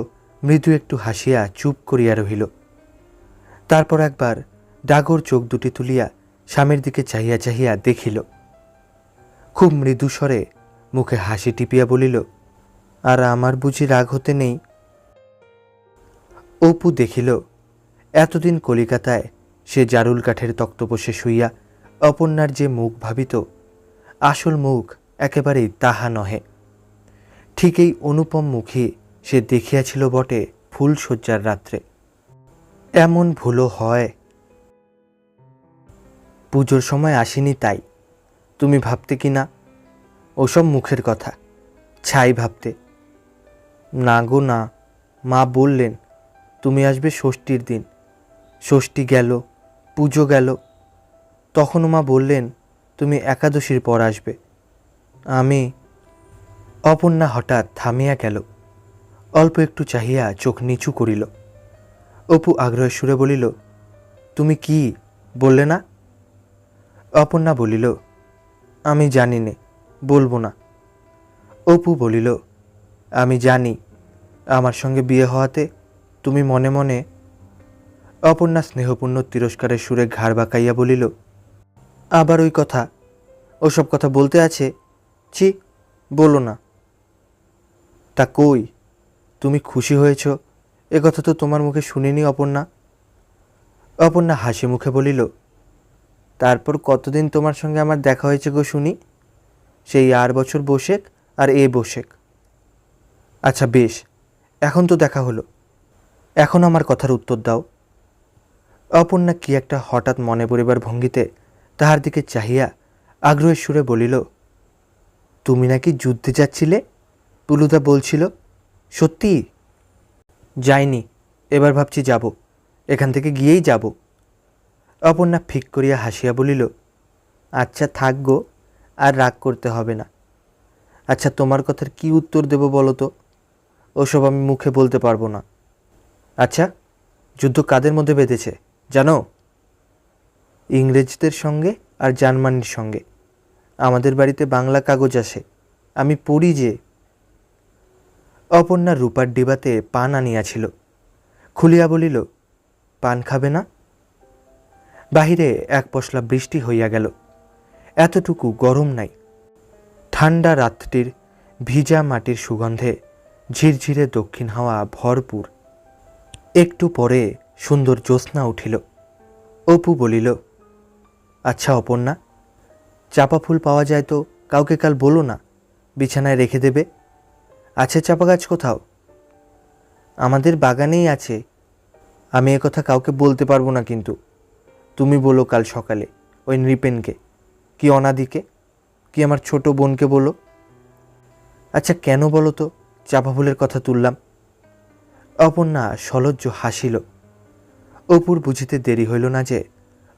মৃদু একটু হাসিয়া চুপ করিয়া রহিল। তারপর একবার ডাগর চোখ দুটি তুলিয়া স্বামীর দিকে চাহিয়া চাহিয়া দেখিল। খুব মৃদু স্বরে মুখে হাসি টিপিয়া বলিল, আর আমার বুঝি রাগ হতে নেই? অপু দেখিল এতদিন কলিকাতায় সে জারুল কাঠের তক্তপোষে শুইয়া অপর্ণার যে মুখ ভাবিত, আসল মুখ একেবারেই তাহা নহে। ঠিক এই অনুপম মুখে সে দেখিয়াছিল বটে ফুলশয্যার রাত্রে। এমন ভুলও হয়? পুজোর সময় আসিনি তাই তুমি ভাবতে কি না? ওসব মুখের কথা, ছাই ভাবতে। না গো না, মা বললেন তুমি আসবে ষষ্ঠীর দিন। ষষ্ঠী গেল, পুজো গেল, তখনও মা বললেন তুমি একাদশীর পর আসবে। আমি। অপর্ণা হঠাৎ থামিয়া গেল, অল্প একটু চাহিয়া চোখ নিচু করিল। অপু আগ্রহের সুরে বলিল, তুমি কি বললে না? অপর্ণা বলিল, আমি জানি নে, বলবো না। অপু বলিল, আমি জানি আমার সঙ্গে বিয়ে হওয়াতে তুমি মনে মনে। অপর্ণা স্নেহপূর্ণ তিরস্কারের সুরে ঘাড় বাঁকাইয়া বলিল, আবার ওই কথা, ওসব কথা বলতে আছে? ছি, বলো না। তা কই, তুমি খুশি হয়েছ এ কথা তো তোমার মুখে শুনিনি অপর্ণা। অপর্ণা হাসি মুখে বলিল, তারপর কতদিন তোমার সঙ্গে আমার দেখা হয়েছে গো শুনি? সেই 8 বছর বসেক আর এ বসেক। আচ্ছা বেশ, এখন তো দেখা হলো, এখন আমার কথার উত্তর দাও। অপর্ণা কি একটা হঠাৎ মনে পড়িবার ভঙ্গিতে তাহার দিকে চাহিয়া আগ্রহের সুরে বলিল, তুমি নাকি যুদ্ধে যাচ্ছিলে, পুলুদা বলছিল, সত্যি? যাইনি, এবার ভাবছি যাব, এখান থেকে গিয়েই যাব। অপর্ণা ফিক করিয়া হাসিয়া বলিল, আচ্ছা থাক গো, আর রাগ করতে হবে না। আচ্ছা তোমার কথার কি উত্তর দেব বলো তো? ওসব আমি মুখে বলতে পারবো না। আচ্ছা, যুদ্ধ কাদের মধ্যে বেঁধেছে জানো? ইংরেজদের সঙ্গে আর জার্মানির সঙ্গে। আমাদের বাড়িতে বাংলা কাগজ আসে, আমি পড়ি যে। অপর্ণা রূপার ডিবাতে পান আনিয়াছিল, খুলিয়া বলিল, পান খাবে না? বাহিরে এক পশলা বৃষ্টি হইয়া গেল, এতটুকু গরম নাই। ঠান্ডা রাতটির ভিজা মাটির সুগন্ধে ঝিরঝিরে দক্ষিণ হাওয়া ভরপুর। একটু পরে সুন্দর জ্যোৎস্না উঠিল। অপু বলিল, আচ্ছা অপর্ণা, চাপা ফুল পাওয়া যায় তো কাউকে কাল বলো না, বিছানায় রেখে দেবে। আছে চাপা গাছ কোথাও? আমাদের বাগানেই আছে। আমি একথা কাউকে বলতে পারবো না, কিন্তু তুমি বলো কাল সকালে ওই নৃপেনকে, কি অনাদিকে, কি আমার ছোট বোনকে বলো। আচ্ছা কেন বলো তো চাপা ফুলের কথা তুললাম? অপর্ণা সলজ্জ হাসিল। অপুর বুঝিতে দেরি হইল না যে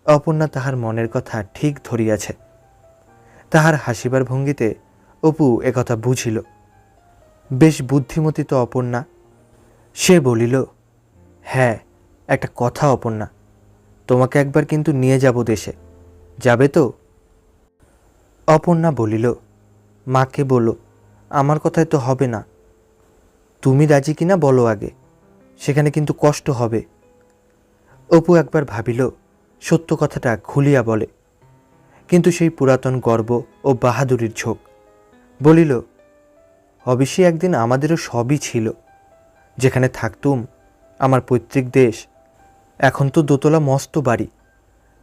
অপর্ণা তাহার মনের কথা ঠিক ধরিয়াছে। তাহার হাসিবার ভঙ্গিতে অপু একথা বুঝিল। বেশ বুদ্ধিমতী তো অপর্ণা। সে বলিল, হ্যাঁ, একটা কথা অপর্ণা, তোমাকে একবার কিন্তু নিয়ে যাব দেশে, যাবে তো? অপর্ণা বলিল, মাকে বলো, আমার কথায় তো হবে না। তুমি রাজি কিনা বলো আগে, সেখানে কিন্তু কষ্ট হবে। অপু একবার ভাবিল সত্য কথাটা খুলিয়া বলে, কিন্তু সেই পুরাতন গর্ব ও বাহাদুরির ঝোঁক বলিল, অবশ্যই একদিন আমাদেরও সবই ছিল, যেখানে থাকতুম, আমার পৈতৃক দেশ। এখন তো দোতলা মস্ত বাড়ি,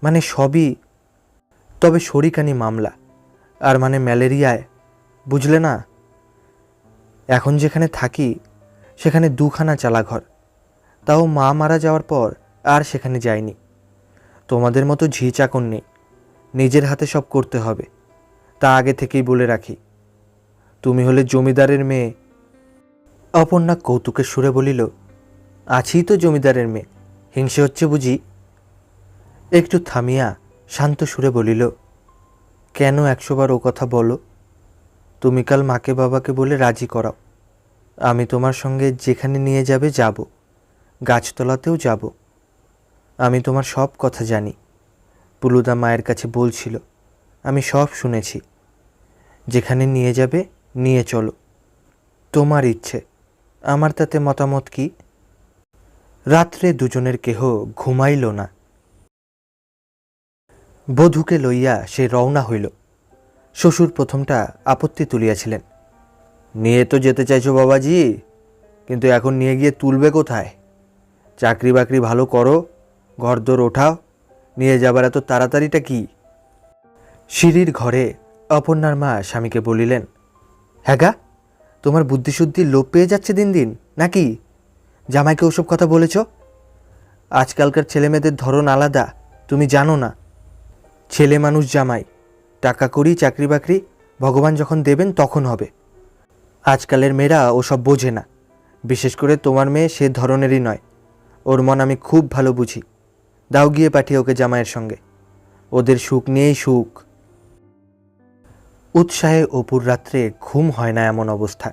মানে সবই, তবে শরিকানি মামলা, আর মানে ম্যালেরিয়ায়, বুঝলে না? এখন যেখানে থাকি সেখানে 2খানা চালাঘর, তাও মা মারা যাওয়ার পর আর সেখানে যাইনি। তোমাদের মতো ঝি চাকর নেই, নিজের হাতে সব করতে হবে, তা আগে থেকেই বলে রাখি। তুমি হলে জমিদারের মেয়ে। অপর্ণা কৌতুকের সুরে বলিল, আছি তো জমিদারের মেয়ে, হিংসে হচ্ছে বুঝি? একটু থামিয়া শান্ত সুরে বলিল, কেন 100বার ও কথা বলো? তুমি কাল মাকে বাবাকে বলে রাজি করাও। আমি তোমার সঙ্গে যেখানে নিয়ে যাবে যাব, গাছতলাতেও যাব। আমি তোমার সব কথা জানি। পুলুদা মায়ের কাছে বলছিল, আমি সব শুনেছি। যেখানে নিয়ে যাবে নিয়ে চলো, তোমার ইচ্ছে, আমার তাতে মতামত কি? রাত্রে দুজনের কেহ ঘুমাইল না। বধূকে লইয়া সে রওনা হইল। শ্বশুর প্রথমটা আপত্তি তুলিয়াছিলেন। নিয়ে তো যেতে চাইছো বাবাজি, কিন্তু এখন নিয়ে গিয়ে তুলবে কোথায়? চাকরি বাকরি ভালো করো, ঘরদোর ওঠাও, নিয়ে যাবার এত তাড়াতাড়িটা কি? সিঁড়ির ঘরে অপর্ণার মা স্বামীকে বলিলেন, হ্যাঁ গা, তোমার বুদ্ধিশুদ্ধি লোপ পেয়ে যাচ্ছে দিন দিন নাকি? জামাইকে ওসব কথা বলেছ? আজকালকার ছেলেমেয়েদের ধরন আলাদা, তুমি জানো না? ছেলে মানুষ জামাই, টাকা করি চাকরি বাকরি ভগবান যখন দেবেন তখন হবে। আজকালের মেয়েরা ওসব বোঝে না। বিশেষ করে তোমার মেয়ে সে ধরনেরই নয়। ওর মন আমি খুব ভালো বুঝি। দাও গিয়ে পাঠিয়ে ওকে জামাইয়ের সঙ্গে। ওদের সুখ নিয়েই সুখ। উৎসাহে অপুর রাত্রে ঘুম হয় না এমন অবস্থা।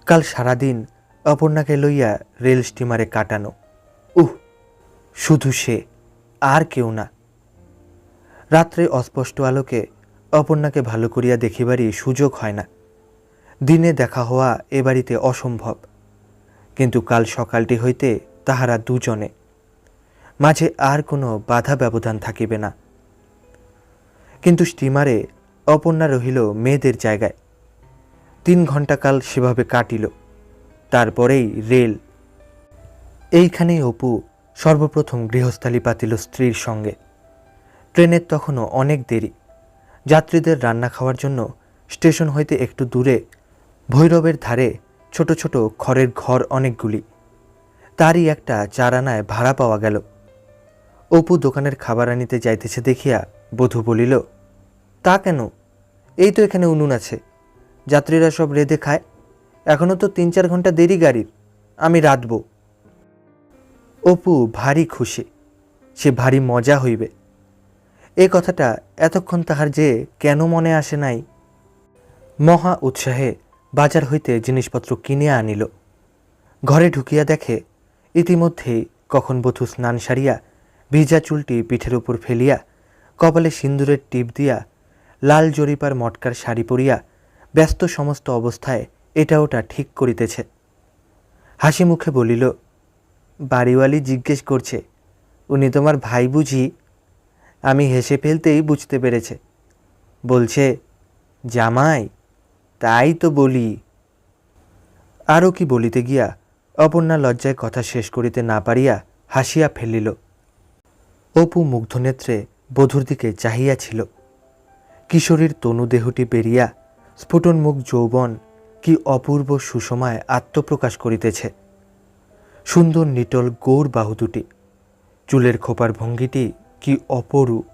কাল সারাদিন অপর্ণাকে লইয়া রেল স্টিমারে কাটানো। শুধু সে, আর কেউ না। রাত্রে অস্পষ্ট আলোকে অপর্ণাকে ভালো করিয়া দেখিবারই সুযোগ হয় না। দিনে দেখা হওয়া এ বাড়িতে অসম্ভব, কিন্তু কাল সকালটি হইতে তাহারা দুজনে, মাঝে আর কোনো বাধা ব্যবধান থাকিবে না। কিন্তু স্টিমারে অপর্ণা রহিল মেয়েদের জায়গায়। 3 ঘণ্টা কাল সেভাবে কাটিল। তারপরেই রেল। এইখানেই অপু সর্বপ্রথম গৃহস্থালি পাতিল স্ত্রীর সঙ্গে। ট্রেনের তখনও অনেক দেরি। যাত্রীদের রান্না খাওয়ার জন্য স্টেশন হইতে একটু দূরে ভৈরবের ধারে ছোট ছোট খড়ের ঘর অনেকগুলি। তারই একটা 4 আনায় ভাড়া পাওয়া গেল। অপু দোকানের খাবার আনিতে যাইতেছে দেখিয়া বধূ বলিল, তা কেন? এই তো এখানে উনুন আছে, যাত্রীরা সব রেঁধে খায়। এখনও তো 3-4 ঘণ্টা দেরি গাড়ির, আমি রাঁধব। অপু ভারী খুশি, সে ভারী মজা হইবে। এ কথাটা এতক্ষণ তাহার যে কেন মনে আসে নাই। মহা উৎসাহে বাজার হইতে জিনিসপত্র কিনিয়া আনিল। ঘরে ঢুকিয়া দেখে ইতিমধ্যেই কখন বধূ স্নান সারিয়া ভিজা চুলটি পিঠের উপর ফেলিয়া কপালে সিন্দুরের টিপ দিয়া লাল জরিপার মটকার শাড়ি পরিয়া ব্যস্ত সমস্ত অবস্থায় এটা ওটা ঠিক করিতেছে। হাসি মুখে বলিল, বাড়িওয়ালি জিজ্ঞেস করছে, উনি তোমার ভাই বুঝি? আমি হেসে ফেলতেই বুঝতে পেরেছে। বলছে, জামাই? তাই তো বলি। আরও কি বলিতে গিয়া অপর্ণা লজ্জায় কথা শেষ করিতে না পারিয়া হাসিয়া ফেলিল। অপু মুগ্ধনেত্রে বধূর দিকে চাহিয়াছিল। কিশোরীর তনুদেহটি বেরিয়া স্ফুটনমুখ যৌবন কি অপূর্ব সুষমায় আত্মপ্রকাশ করিতেছে। সুন্দর নিটল গৌর বাহু দুটি, চুলের খোপার ভঙ্গিটি কি অপরূপ।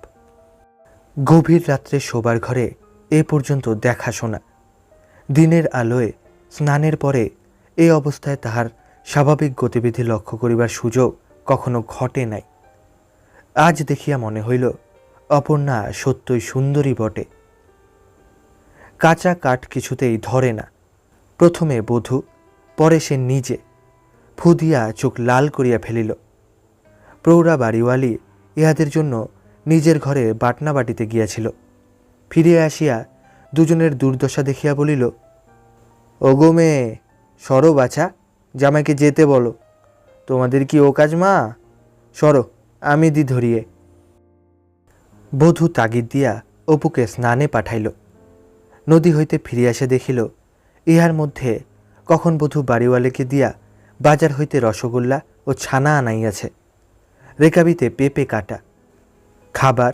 গভীর রাত্রে শোবার ঘরে এ পর্যন্ত দেখাশোনা। দিনের আলোয় স্নানের পরে এ অবস্থায় তাহার স্বাভাবিক গতিবিধি লক্ষ্য করিবার সুযোগ কখনো ঘটে নাই। আজ দেখিয়া মনে হইল অপর্ণা সত্যই সুন্দরী বটে। কাঁচা কাঠ কিছুতেই ধরে না। প্রথমে বধূ, পরে সে নিজে ফু দিয়া চোখ লাল করিয়া ফেলিল। প্রৌঢ়া বাড়িওয়ালি ইহাদের জন্য নিজের ঘরে বাটনা বাটিতে গিয়াছিল। ফিরিয়া আসিয়া দুজনের দুর্দশা দেখিয়া বলিল, ওগো মেয়ে, সরো বাছা, জামাইকে যেতে বলো। তোমাদের কি ও কাজ মা? সরো, আমি দি ধরিয়ে। বধূ তাগিদ দিয়া অপুকে স্নানে পাঠাইল। নদী হইতে ফিরিয়া আসে দেখিল ইহার মধ্যে কখন বধূ বাড়িওয়ালিকে দিয়া বাজার হইতে রসগোল্লা ও ছানা আনাইয়াছে, রেকাবিতে পেঁপে কাটা, খাবার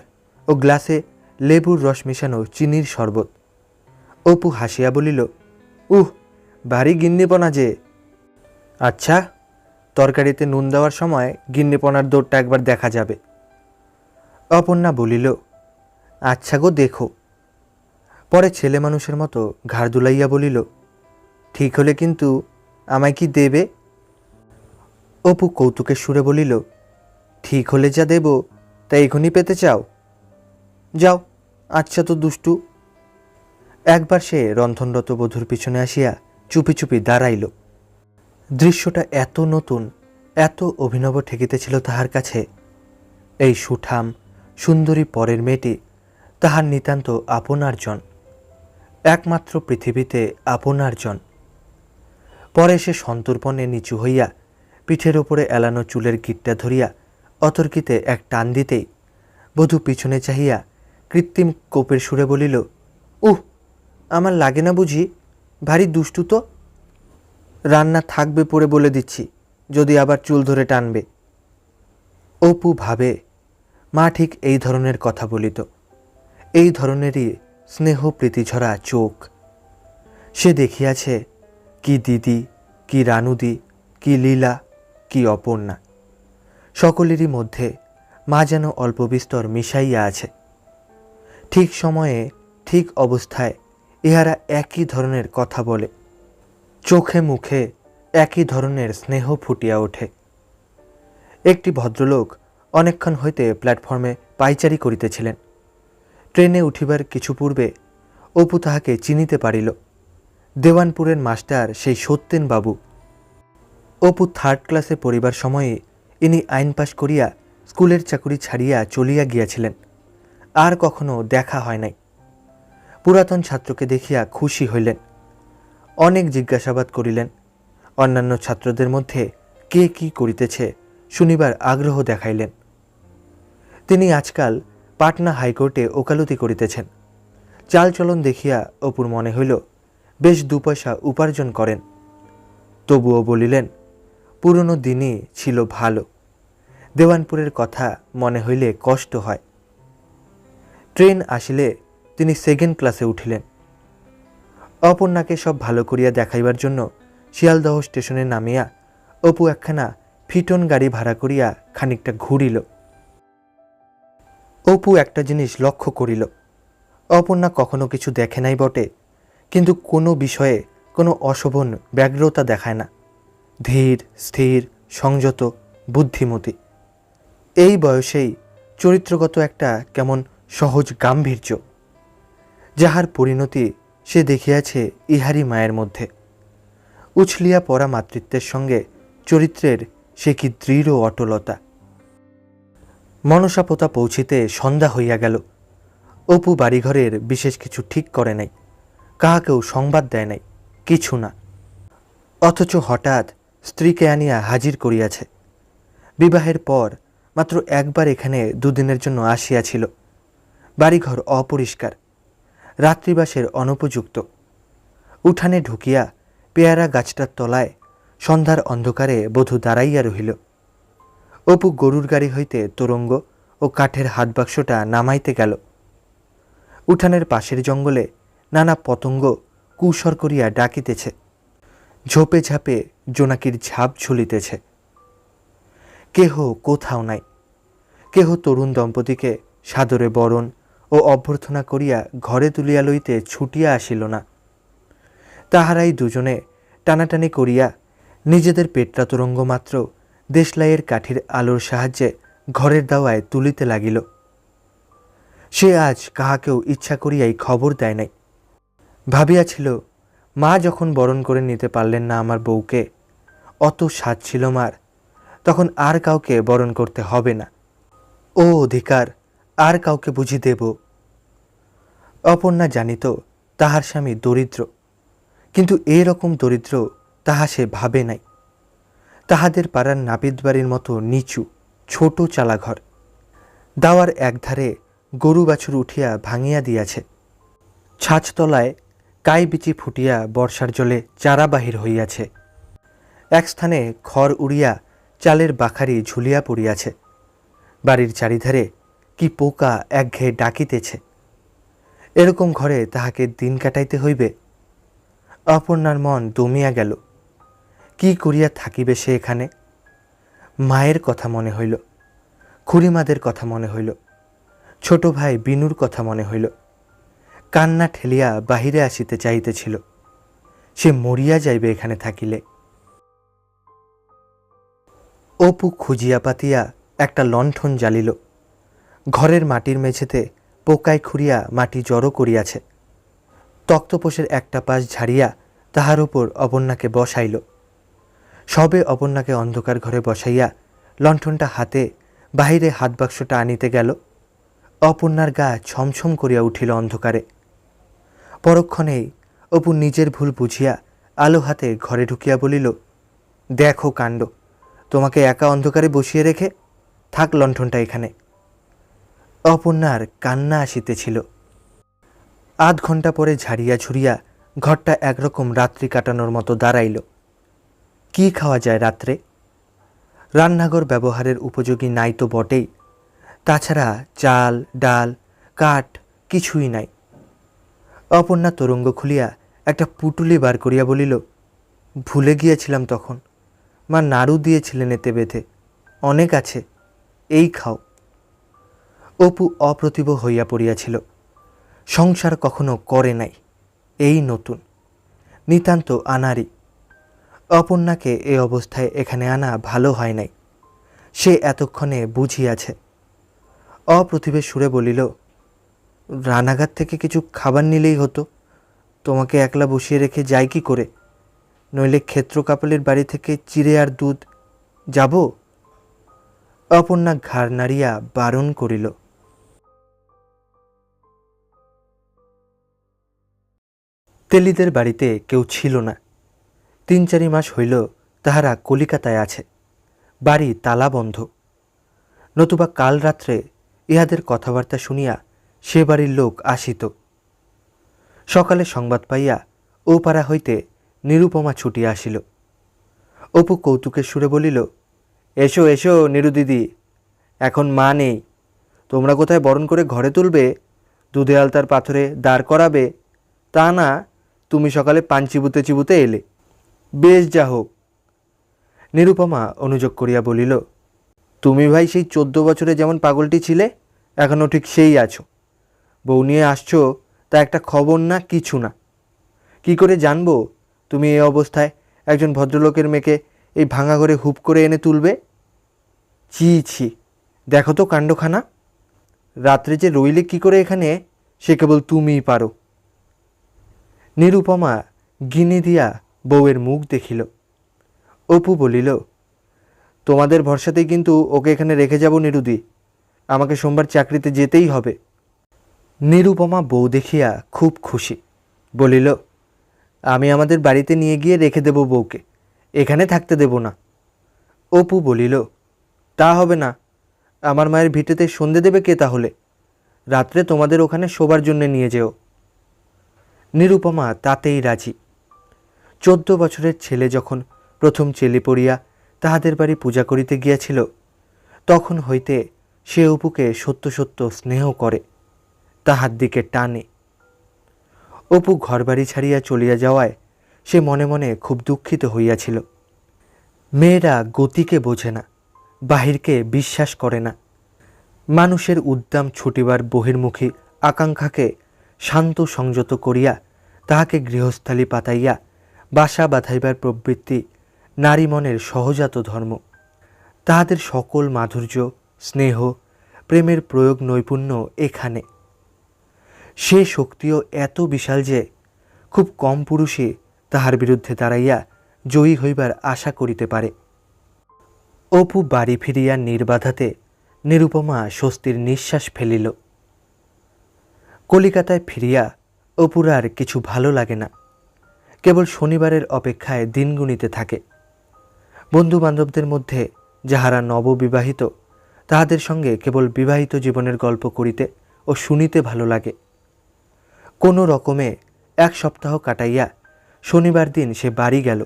ও গ্লাসে লেবুর রস মিশানো চিনির শরবত। অপু হাসিয়া বলিল, ভারী গিন্নিপনা যে। আচ্ছা, তরকারিতে নুন দেওয়ার সময় গিন্নিপনার দৌড়টা একবার দেখা যাবে। অপর্ণা বলিল, আচ্ছা গো দেখো। পরে ছেলে মানুষের মতো ঘাড় দুলাইয়া বলিল, ঠিক হলে কিন্তু আমায় কি দেবে? অপু কৌতুকের সুরে বলিল, ঠিক হলে যা দেব তা এখনই পেতে চাও? যাও, আচ্ছা তো দুষ্টু। একবার সে রন্ধনরত বধূর পিছনে আসিয়া চুপি চুপি দাঁড়াইল। দৃশ্যটা এত নতুন, এত অভিনব ঠেকিতেছিল তাহার কাছে। এই সুঠাম সুন্দরী পরের মেয়েটি তাহার নিতান্ত আপনার জন, একমাত্র পৃথিবীতে আপনার জন। পরে সে সন্তর্পণে নিচু হইয়া পিঠের ওপরে এলানো চুলের গিট্টা ধরিয়া অতর্কিতে এক টান দিতেই বধূ পিছনে চাহিয়া কৃত্রিম কোপের সুরে বলিল, উহ, আমার লাগে না বুঝি? ভারী দুষ্টু তো। রান্না থাকবে পড়ে বলে দিচ্ছি, যদি আবার চুল ধরে টানবে। অপু ভাবে, মা ঠিক এই ধরনের কথা বলিত, এই ধরনেরই স্নেহ প্রীতিঝরা চোখ। সে দেখিয়াছে কি দিদি, কি রানুদি, কি লীলা, কি অপর্ণা। সকলেরই মধ্যে মা যেন অল্প বিস্তর মিশাইয়া আছে। ঠিক সময়ে ঠিক অবস্থায় ইহারা একই ধরনের কথা বলে, চোখে মুখে একই ধরনের স্নেহ ফুটিয়া ওঠে। একটি ভদ্রলোক অনেকক্ষণ হইতে প্ল্যাটফর্মে পাইচারি করিতেছিলেন। ট্রেনে উঠিবার কিছু পূর্বে অপু তাহাকে চিনিতে পারিল। দেওয়ানপুরের মাস্টার সেই সত্যেন বাবু। অপু 3rd ক্লাসে পড়িবার সময়ে ইনি আইন পাশ করিয়া স্কুলের চাকুরি ছাড়িয়া চলিয়া গিয়াছিলেন। আর কখনো দেখা হয় নাই। পুরাতন ছাত্রকে দেখিয়া খুশি হইলেন, অনেক জিজ্ঞাসাবাদ করিলেন। অন্যান্য ছাত্রদের মধ্যে কে কি করিতেছে শুনিবার আগ্রহ দেখাইলেন। তিনি আজকাল পাটনা হাইকোর্টে ওকালতি করিতেছেন। চালচলন দেখিয়া অপুর মনে হইল বেশ 2 পয়সা উপার্জন করেন। তবুও বলিলেন, পুরনো দিনই ছিল ভালো, দেওয়ানপুরের কথা মনে হইলে কষ্ট হয়। ট্রেন আসিলে তিনি 2nd ক্লাসে উঠিলেন। অপর্ণাকে সব ভালো করিয়া দেখাইবার জন্য শিয়ালদহ স্টেশনে নামিয়া অপু একখানা ফিটন গাড়ি ভাড়া করিয়া খানিকটা ঘুরিল। অপু একটা জিনিস লক্ষ্য করিল, অপর্ণা কখনো কিছু দেখে নাই বটে, কিন্তু কোনো বিষয়ে কোনো অশোভন ব্যগ্রতা দেখায় না। ধীর স্থির সংযত বুদ্ধিমতী। এই বয়সেই চরিত্রগত একটা কেমন সহজ গাম্ভীর্য, যাহার পরিণতি সে দেখিয়াছে ইহারি মায়ের মধ্যে। উছলিয়া পড়া মাতৃত্বের সঙ্গে চরিত্রের সে কি দৃঢ় অটলতা। মনসাপোতা পৌঁছিতে সন্ধ্যা হইয়া গেল। অপু বাড়িঘরের বিশেষ কিছু ঠিক করে নাই, কাহাকেও সংবাদ দেয় নাই, কিছু না। অথচ হঠাৎ স্ত্রীকে আনিয়া হাজির করিয়াছে। বিবাহের পর মাত্র একবার এখানে 2 দিনের জন্য আসিয়াছিল। বাড়িঘর অপরিষ্কার, রাত্রিবাসের অনুপযুক্ত। উঠানে ঢুকিয়া পেয়ারা গাছটার তলায় সন্ধ্যার অন্ধকারে বধূ দাঁড়াইয়া রহিল। অপু গরুর গাড়ি হইতে তোরঙ্গ ও কাঠের হাতবাক্সটা নামাইতে গেল। উঠানের পাশের জঙ্গলে নানা পতঙ্গ কুসর করিয়া ডাকিতেছে, ঝোপে ঝাপে জোনাকির ঝাপ ঝুলিতেছে। কেহ কোথাও নাই। কেহ তরুণ দম্পতিকে সাদরে বরণ ও অভ্যর্থনা করিয়া ঘরে তুলিয়া লইতে ছুটিয়া আসিল না। তাহারাই দুজনে টানাটানি করিয়া নিজেদের পেটরা তোরঙ্গ মাত্র দেশলাইয়ের কাঠির আলোর সাহায্যে ঘরের দাওয়ায় তুলিতে লাগিল। সে আজ কাহাকেও ইচ্ছা করিয়াই খবর দেয় নাই। ভাবিয়াছিল, মা যখন বরণ করে নিতে পারলেন না আমার বউকে, অত সাধ ছিল মার, তখন আর কাউকে বরণ করতে হবে না। ও অধিকার আর কাউকে বুঝি দেব। অপর্ণা জানিত তাহার স্বামী দরিদ্র, কিন্তু এরকম দরিদ্র তাহা সে ভাবে নাই। তাহাদের পাড়ার নাপিত বাড়ির মতো নিচু ছোট চালাঘর। দাওয়ার একধারে গরু বাছুর উঠিয়া ভাঙিয়া দিয়াছে। ছাঁচতলায় কাই বিচি ফুটিয়া বর্ষার জলে চারা বাহির হইয়াছে। এক স্থানে খড় উড়িয়া চালের বাখারি ঝুলিয়া পড়িয়াছে। বাড়ির চারিধারে কি পোকা একঘেয়ে ডাকিতেছে। এরকম ঘরে তাহাকে দিন কাটাইতে হইবে। অপর্ণার মন দমিয়া গেল। কি করিয়া থাকিবে সে এখানে? মায়ের কথা মনে হইল, খুড়িমাদের কথা মনে হইল, ছোট ভাই বিনুর কথা মনে হইল। কান্না ঠেলিয়া বাহিরে আসিতে চাইতেছিল। সে মরিয়া যাইবে এখানে থাকিলে। অপু খুঁজিয়া পাতিয়া একটা লণ্ঠন জ্বালিল। ঘরের মাটির মেঝেতে পোকায় খুঁড়িয়া মাটি জড়ো করিয়াছে। তক্তপোষের একটা পাশ ঝাড়িয়া তাহার উপর অপর্ণাকে বসাইল। সবে অপর্ণাকে অন্ধকার ঘরে বসাইয়া লণ্ঠনটা হাতে বাহিরে হাত বাক্সটা আনিতে গেল, অপর্ণার গা ছমছম করিয়া উঠিল অন্ধকারে। পরক্ষণেই অপু নিজের ভুল বুঝিয়া আলো হাতে ঘরে ঢুকিয়া বলিল, দেখো কাণ্ড, তোমাকে একা অন্ধকারে বসিয়ে রেখে, থাক লণ্ঠনটা এখানে। অপর্ণার কান্না আসিতেছিল। আধ ঘণ্টা পরে ঝাড়িয়া ঝুড়িয়া ঘরটা একরকম রাত্রি কাটানোর মতো দাঁড়াইল। কি খাওয়া যায় রাত্রে? রান্নাঘর ব্যবহারের উপযোগী নাই তো বটেই, তাছাড়া চাল ডাল কাঠ কিছুই নাই। অপর্ণা তরঙ্গ খুলিয়া একটা পুটুলি বার করিয়া বলিল, ভুলে গিয়েছিলাম তখন, মা নাড়ু দিয়েছিলেন এতে বেঁধে, অনেক আছে, এই খাও। অপু অপ্রতিভ হইয়া পড়িয়াছিল। সংসার কখনো করে নাই, এই নতুন, নিতান্ত আনারি। অপর্ণাকে এ অবস্থায় এখানে আনা ভালো হয় নাই, সে এতক্ষণে বুঝিয়াছে। অপ্রতিভের সুরে বলিল, রানাঘাট থেকে কিছু খাবার নিলেই হতো, তোমাকে একলা বসিয়ে রেখে যাই কি করে? নইলে ক্ষেত্র কাপালের বাড়ি থেকে চিড়ে আর দুধ যাব? অপর্ণা ঘাড় নাড়িয়া বারণ করিল। তেলিদের বাড়িতে কেউ ছিল না। ৩-৪ মাস হইল তাহারা কলিকাতায় আছে, বাড়ি তালা বন্ধ। নতুবা কাল রাত্রে ইহাদের কথাবার্তা শুনিয়া সে বাড়ির লোক আসিত। সকালে সংবাদ পাইয়া ও পাড়া হইতে নিরুপমা ছুটিয়া আসিল। অপু কৌতুকের সুরে বলিল, এসো এসো নিরু দিদি, এখন মা নেই, তোমরা কোথায় বরণ করে ঘরে তুলবে, দুধে আলতার পাথরে দাঁড় করাবে, তা না তুমি সকালে পান চিবুতে চিবুতে এলে, বেশ যা হোক। নিরুপমা অনুযোগ করিয়া বলিল, তুমি ভাই সেই 14 বছরে যেমন পাগলটি ছিলে, এখনও ঠিক সেই আছো। বউ নিয়ে আসছো তা একটা খবর না, কিছু না। কি করে জানবো তুমি এই অবস্থায় একজন ভদ্রলোকের মেয়েকে এই ভাঙা ঘরে হুপ করে এনে তুলবে? ছি ছি, দেখো তো কাণ্ডখানা। রাত্রে যে রইলে কি করে এখানে, সে কেবল তুমিই পারো। নিরুপমা গিনি দিয়া বউয়ের মুখ দেখিল। অপু বলিল, তোমাদের ভরসাতেই কিন্তু ওকে এখানে রেখে যাব নিরুদি, আমাকে সোমবার চাকরিতে যেতেই হবে। নিরুপমা বউ দেখিয়া খুব খুশি, বলিল, আমি আমাদের বাড়িতে নিয়ে গিয়ে রেখে দেব বউকে, এখানে থাকতে দেব না। অপু বলিল, তা হবে না, আমার মায়ের ভিটেতে সন্ধে দেবে কে তাহলে? রাত্রে তোমাদের ওখানে শোবার জন্য নিয়ে যেও। নিরুপমা তাতেই রাজি। 14 বছরের ছেলে যখন প্রথম চেলি পড়িয়া তাহাদের বাড়ি পূজা করিতে গিয়াছিল, তখন হইতে সে অপুকে সত্য সত্য স্নেহ করে, তাহার দিকে টানে। অপু ঘরবাড়ি ছাড়িয়া চলিয়া যাওয়ায় সে মনে মনে খুব দুঃখিত হইয়াছিল। মেয়েরা গতিকে বোঝে না, বাহিরকে বিশ্বাস করে না। মানুষের উদ্দাম ছুটিবার বহির্মুখী আকাঙ্ক্ষাকে শান্ত সংযত করিয়া তাহাকে গৃহস্থালী পাতাইয়া বাসা বাঁধাইবার প্রবৃত্তি নারী মনের সহজাত ধর্ম। তাহাদের সকল মাধুর্য, স্নেহ, প্রেমের প্রয়োগ নৈপুণ্য এখানে। সে শক্তিও এত বিশাল যে খুব কম পুরুষই তাহার বিরুদ্ধে দাঁড়াইয়া জয়ী হইবার আশা করিতে পারে। অপু বাড়ি ফিরিয়া নির্বাধাতে নিরুপমা স্বস্তির নিঃশ্বাস ফেলিল। কলিকাতায় ফিরিয়া অপুর আর কিছু ভালো লাগে না, কেবল শনিবারের অপেক্ষায় দিন গুনিতে থাকে। বন্ধু বান্ধবদের মধ্যে যাহারা নববিবাহিত, তাহাদের সঙ্গে কেবল বিবাহিত জীবনের গল্প করিতে ও শুনিতে ভালো লাগে। কোনো রকমে 1 সপ্তাহ কাটাইয়া শনিবার দিন সে বাড়ি গেল।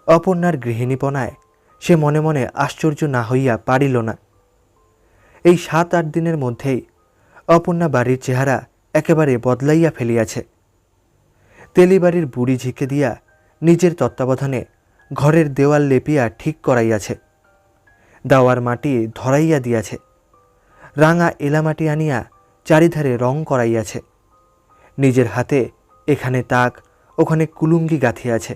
অপর্ণার গৃহিণীপনায় সে মনে মনে আশ্চর্য না হইয়া পারিল না। এই 7-8 দিনের মধ্যেই অপর্ণা বাড়ির চেহারা একেবারে বদলাইয়া ফেলিয়াছে। তেলিবাড়ির বুড়ি ঝিকে দিয়া নিজের তত্ত্বাবধানে ঘরের দেওয়াল লেপিয়া ঠিক করাইয়াছে, দাওয়ার মাটি ধরাইয়া দিয়াছে, রাঙা এলামাটি আনিয়া চারিধারে রং করাইয়াছে, নিজের হাতে এখানে তাক ওখানে কুলুঙ্গি গাঁথিয়াছে।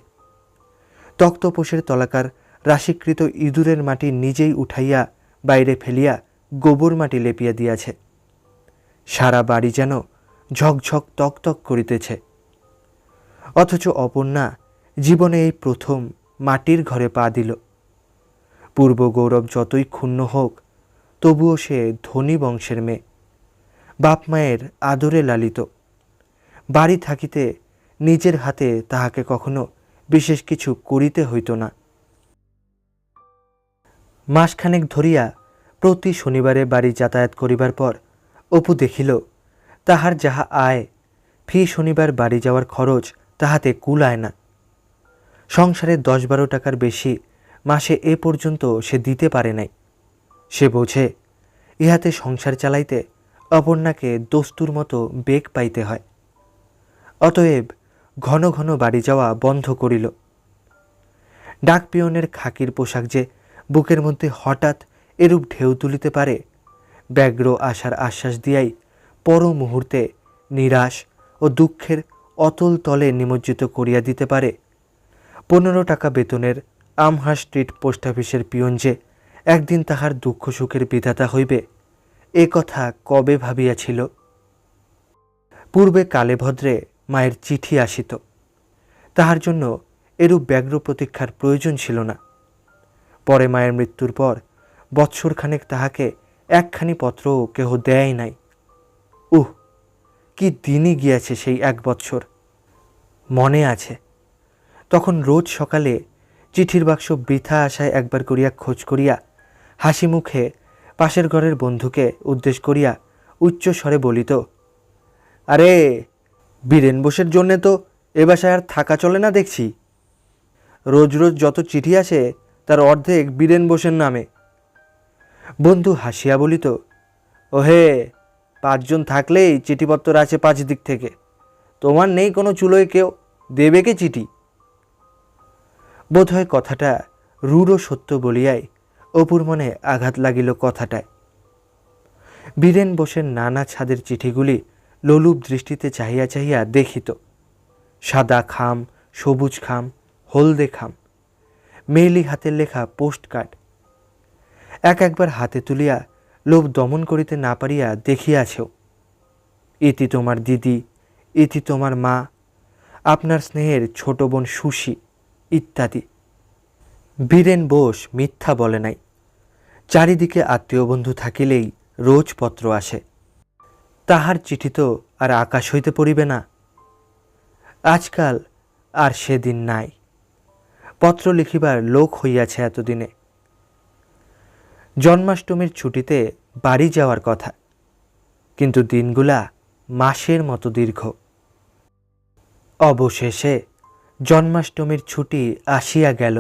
তক্তপোষের তলাকার রাশিকৃত ইঁদুরের মাটি নিজেই উঠাইয়া বাইরে ফেলিয়া গোবর মাটি লেপিয়া দিয়াছে। সারা বাড়ি যেন ঝকঝক তকতক করিতেছে। অথচ অপর্ণা জীবনে এই প্রথম মাটির ঘরে পা দিল। পূর্ব গৌরব যতই ক্ষুণ্ণ হোক, তবুও সে ধনী বংশের মেয়ে, বাপ মায়ের আদরে লালিত। বাড়ি থাকিতে নিজের হাতে তাহাকে কখনো বিশেষ কিছু করিতে হইত না। মাসখানেক ধরিয়া প্রতি শনিবারে বাড়ি যাতায়াত করিবার পর অপু দেখিল তাহার যাহা আয়, ফি শনিবার বাড়ি যাওয়ার খরচ তাহাতে কুলায় না। সংসারে 10-12 টাকার বেশি মাসে এ পর্যন্ত সে দিতে পারে নাই। সে বোঝে ইহাতে সংসার চালাইতে অপর্ণাকে দস্তুর মতো বেগ পাইতে হয়। অতএব ঘন ঘন বাড়ি যাওয়া বন্ধ করিল। ডাক পিয়নের খাকির পোশাক যে বুকের মধ্যে হঠাৎ এরূপ ঢেউ তুলিতে পারে, ব্যগ্র আশার আশ্বাস দিয়াই পর মুহূর্তে নিরাশ ও দুঃখের অতল তলে নিমজ্জিত করিয়া দিতে পারে, 15 টাকা বেতনের আমহার স্ট্রিট পোস্ট অফিসের পিয়ন যে একদিন তাহার দুঃখ সুখের বিধাতা হইবে, এ কথা কবে ভাবিয়াছিল? পূর্বে কালে ভদ্রে মায়ের চিঠি আসিত, তাহার জন্য এরূপ ব্যগ্র প্রতীক্ষার প্রয়োজন ছিল না। পরে মায়ের মৃত্যুর পর বৎসরখানেক তাহাকে একখানি পত্রও কেহ দেয় নাই। কি দিনই গিয়াছে সেই 1 বৎসর। মনে আছে, তখন রোজ সকালে চিঠির বাক্স বৃথা আশায় একবার করিয়া খোঁজ করিয়া হাসি মুখে পাশের ঘরের বন্ধুকে উদ্দেশ্য করিয়া উচ্চ স্বরে বলিত, আরে বীরেন বোসের জন্যে তো এ বাসায় আর থাকা চলে না দেখছি। রোজ রোজ যত চিঠি আসে তার অর্ধেক বীরেন বোসের নামে। বন্ধু হাসিয়া বলিত, ওহে, 5 জন থাকলেই চিঠিপত্র আছে 5 দিক থেকে, তোমার নেই কোনো চুলোয় কেউ, দেবে কে চিঠি? বোধহয় কথাটা রূঢ় সত্য বলিয়াই অপুর মনে আঘাত লাগিল কথাটায়। বীরেন বোসের নানা ছাদের চিঠিগুলি লোলুপ দৃষ্টিতে চাহিয়া চাহিয়া দেখিত। সাদা খাম, সবুজ খাম, হলদে খাম, মেইলি হাতের লেখা পোস্ট কার্ড। একবার হাতে তুলিয়া লোভ দমন করিতে না পারিয়া দেখিয়াছেও। ইতি তোমার দিদি, ইতি তোমার মা, আপনার স্নেহের ছোট বোন সুশি ইত্যাদি। বীরেন বোস মিথ্যা বলে নাই। চারিদিকে আত্মীয় বন্ধু থাকিলেই রোজ পত্র আসে। তাহার চিঠি তো আর আকাশ হইতে পড়িবে না। আজকাল আর সেদিন নাই। পত্র লিখিবার লোক হইয়াছে এতদিনে। জন্মাষ্টমীর ছুটিতে বাড়ি যাওয়ার কথা, কিন্তু দিনগুলা মাসের মতো দীর্ঘ। অবশেষে জন্মাষ্টমীর ছুটি আসিয়া গেল।